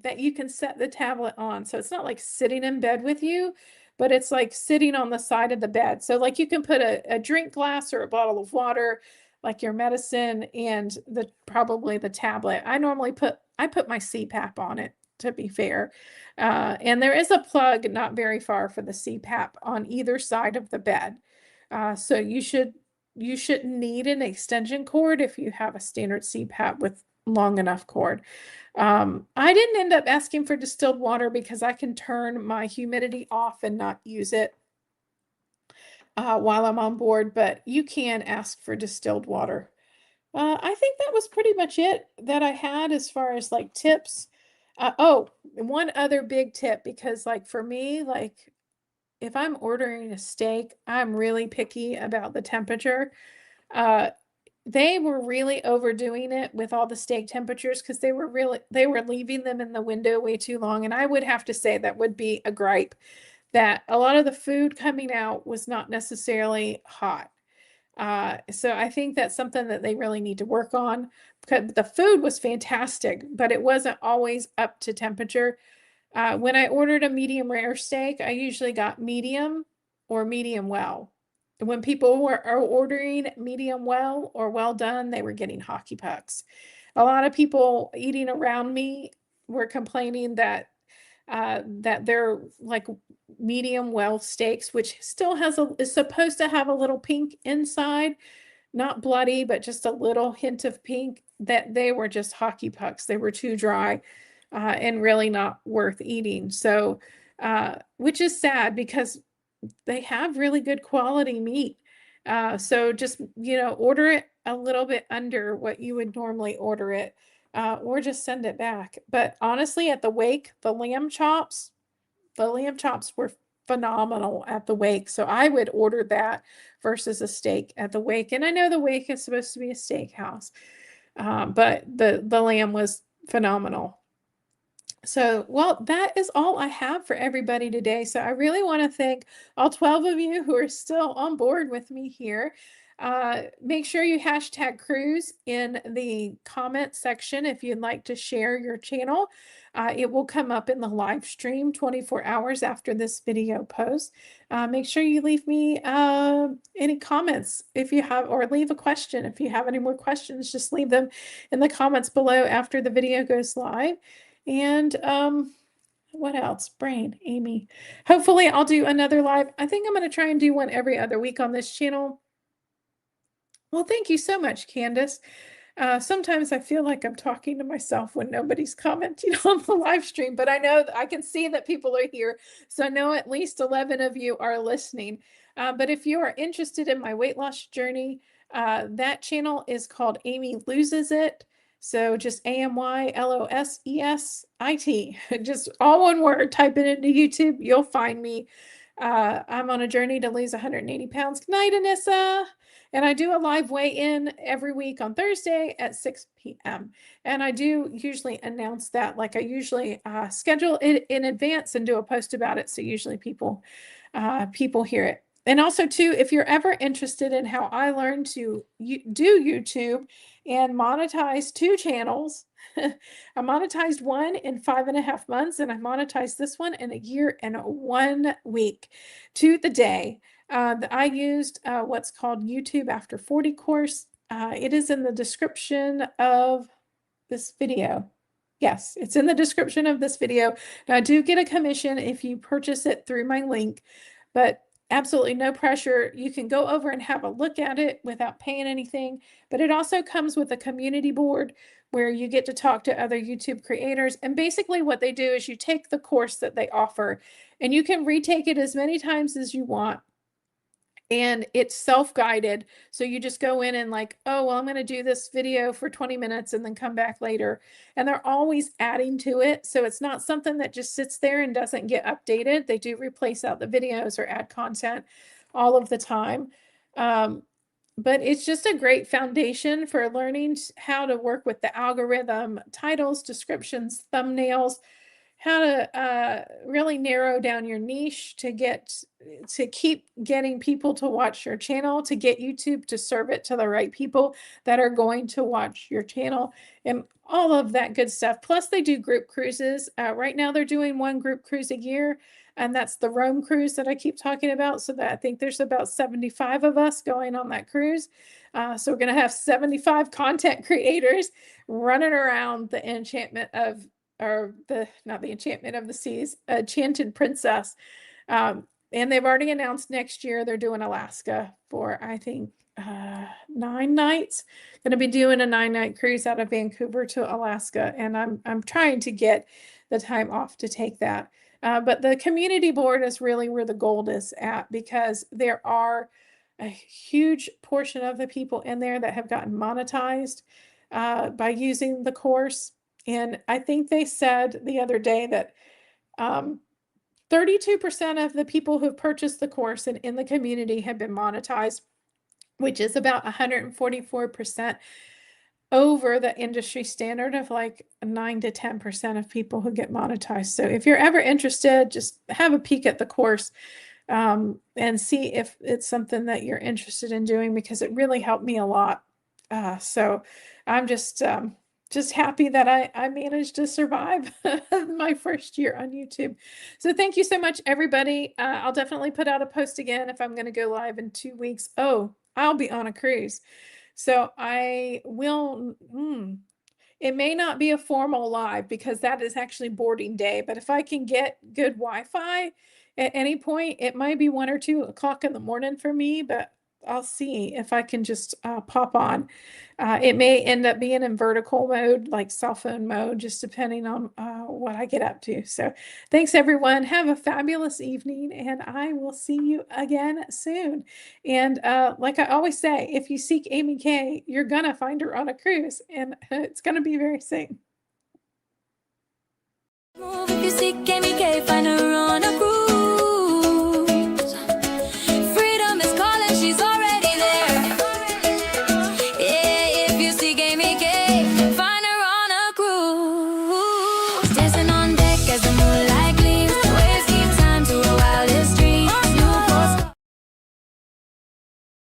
S1: that you can set the tablet on. So it's not like sitting in bed with you, but it's like sitting on the side of the bed. So like you can put a drink glass or a bottle of water, like your medicine, and probably the tablet. I put my CPAP on it, to be fair. And there is a plug not very far for the CPAP on either side of the bed. So you shouldn't need an extension cord if you have a standard CPAP with long enough cord. I didn't end up asking for distilled water because I can turn my humidity off and not use it while I'm on board, but you can ask for distilled water. I think that was pretty much it that I had as far as like tips. Oh, one other big tip, because like for me, like if I'm ordering a steak, I'm really picky about the temperature. Uh, they were really overdoing it with all the steak temperatures because they were leaving them in the window way too long. And I would have to say that would be a gripe, that a lot of the food coming out was not necessarily hot. So I think that's something that they really need to work on, because the food was fantastic, but it wasn't always up to temperature. When I ordered a medium rare steak, I usually got medium or medium well. When people are ordering medium well or well done, they were getting hockey pucks. A lot of people eating around me were complaining that they're like medium well steaks, which still is supposed to have a little pink inside, not bloody, but just a little hint of pink, that they were just hockey pucks. They were too dry and really not worth eating. So, which is sad because they have really good quality meat. So just, order it a little bit under what you would normally order it, or just send it back. But honestly, at the wake, the lamb chops were phenomenal at the wake. So I would order that versus a steak at the wake. And I know the wake is supposed to be a steakhouse, but the lamb was phenomenal. So, well, that is all I have for everybody today. So I really want to thank all 12 of you who are still on board with me here. Make sure you hashtag cruise in the comment section if you'd like to share your channel. It will come up in the live stream 24 hours after this video post. Make sure you leave me any comments if you have, or leave a question. If you have any more questions, just leave them in the comments below after the video goes live. And what else? Brain, Amy. Hopefully I'll do another live. I think I'm going to try and do one every other week on this channel. Well, thank you so much, Candace. Sometimes I feel like I'm talking to myself when nobody's commenting on the live stream, but I know I can see that people are here. So I know at least 11 of you are listening. But if you are interested in my weight loss journey, that channel is called Amy Loses It. So just AMYLOSESIT, just all one word, type it into YouTube, you'll find me. I'm on a journey to lose 180 pounds. Good night, Anissa. And I do a live weigh-in every week on Thursday at 6 p.m. And I do usually announce that, like I usually schedule it in advance and do a post about it. So usually people hear it. And also too, if you're ever interested in how I learned to do YouTube and monetize 2 channels, I monetized one in 5.5 months, and I monetized this one in a year and 1 week to the day. I used what's called YouTube After 40 course. It is in the description of this video. Yes, it's in the description of this video. Now, I do get a commission if you purchase it through my link, but absolutely no pressure. You can go over and have a look at it without paying anything, but it also comes with a community board where you get to talk to other YouTube creators. And basically what they do is you take the course that they offer and you can retake it as many times as you want. and it's self-guided. So you just go in and like, oh, well, I'm going to do this video for 20 minutes and then come back later. And they're always adding to it. So it's not something that just sits there and doesn't get updated. They do replace out the videos or add content all of the time. But it's just a great foundation for learning how to work with the algorithm, titles, descriptions, thumbnails, how to really narrow down your niche to keep getting people to watch your channel, to get YouTube to serve it to the right people that are going to watch your channel, and all of that good stuff. Plus, they do group cruises. Right now, they're doing one group cruise a year, and that's the Rome cruise that I keep talking about. So that I think there's about 75 of us going on that cruise. So we're going to have 75 content creators running around the enchantment of or the not the enchantment of the seas, enchanted princess. And they've already announced next year they're doing Alaska for I think 9 nights. Going to be doing a 9-night cruise out of Vancouver to Alaska, and I'm trying to get the time off to take that. But the community board is really where the gold is at, because there are a huge portion of the people in there that have gotten monetized by using the course. And I think they said the other day that 32% of the people who've purchased the course and in the community have been monetized, which is about 144% over the industry standard of like 9 to 10% of people who get monetized. So if you're ever interested, just have a peek at the course and see if it's something that you're interested in doing, because it really helped me a lot. So I'm just happy that I managed to survive my first year on YouTube. So thank you so much, everybody. I'll definitely put out a post again if I'm going to go live in 2 weeks. Oh, I'll be on a cruise. So I will, it may not be a formal live because that is actually boarding day, but if I can get good Wi-Fi at any point, it might be 1 or 2 o'clock in the morning for me, but I'll see if I can just pop on. It may end up being in vertical mode, like cell phone mode, just depending on what I get up to. So thanks, everyone. Have a fabulous evening, and I will see you again soon. And like I always say, if you seek Amy Kay, you're going to find her on a cruise, and it's going to be very soon.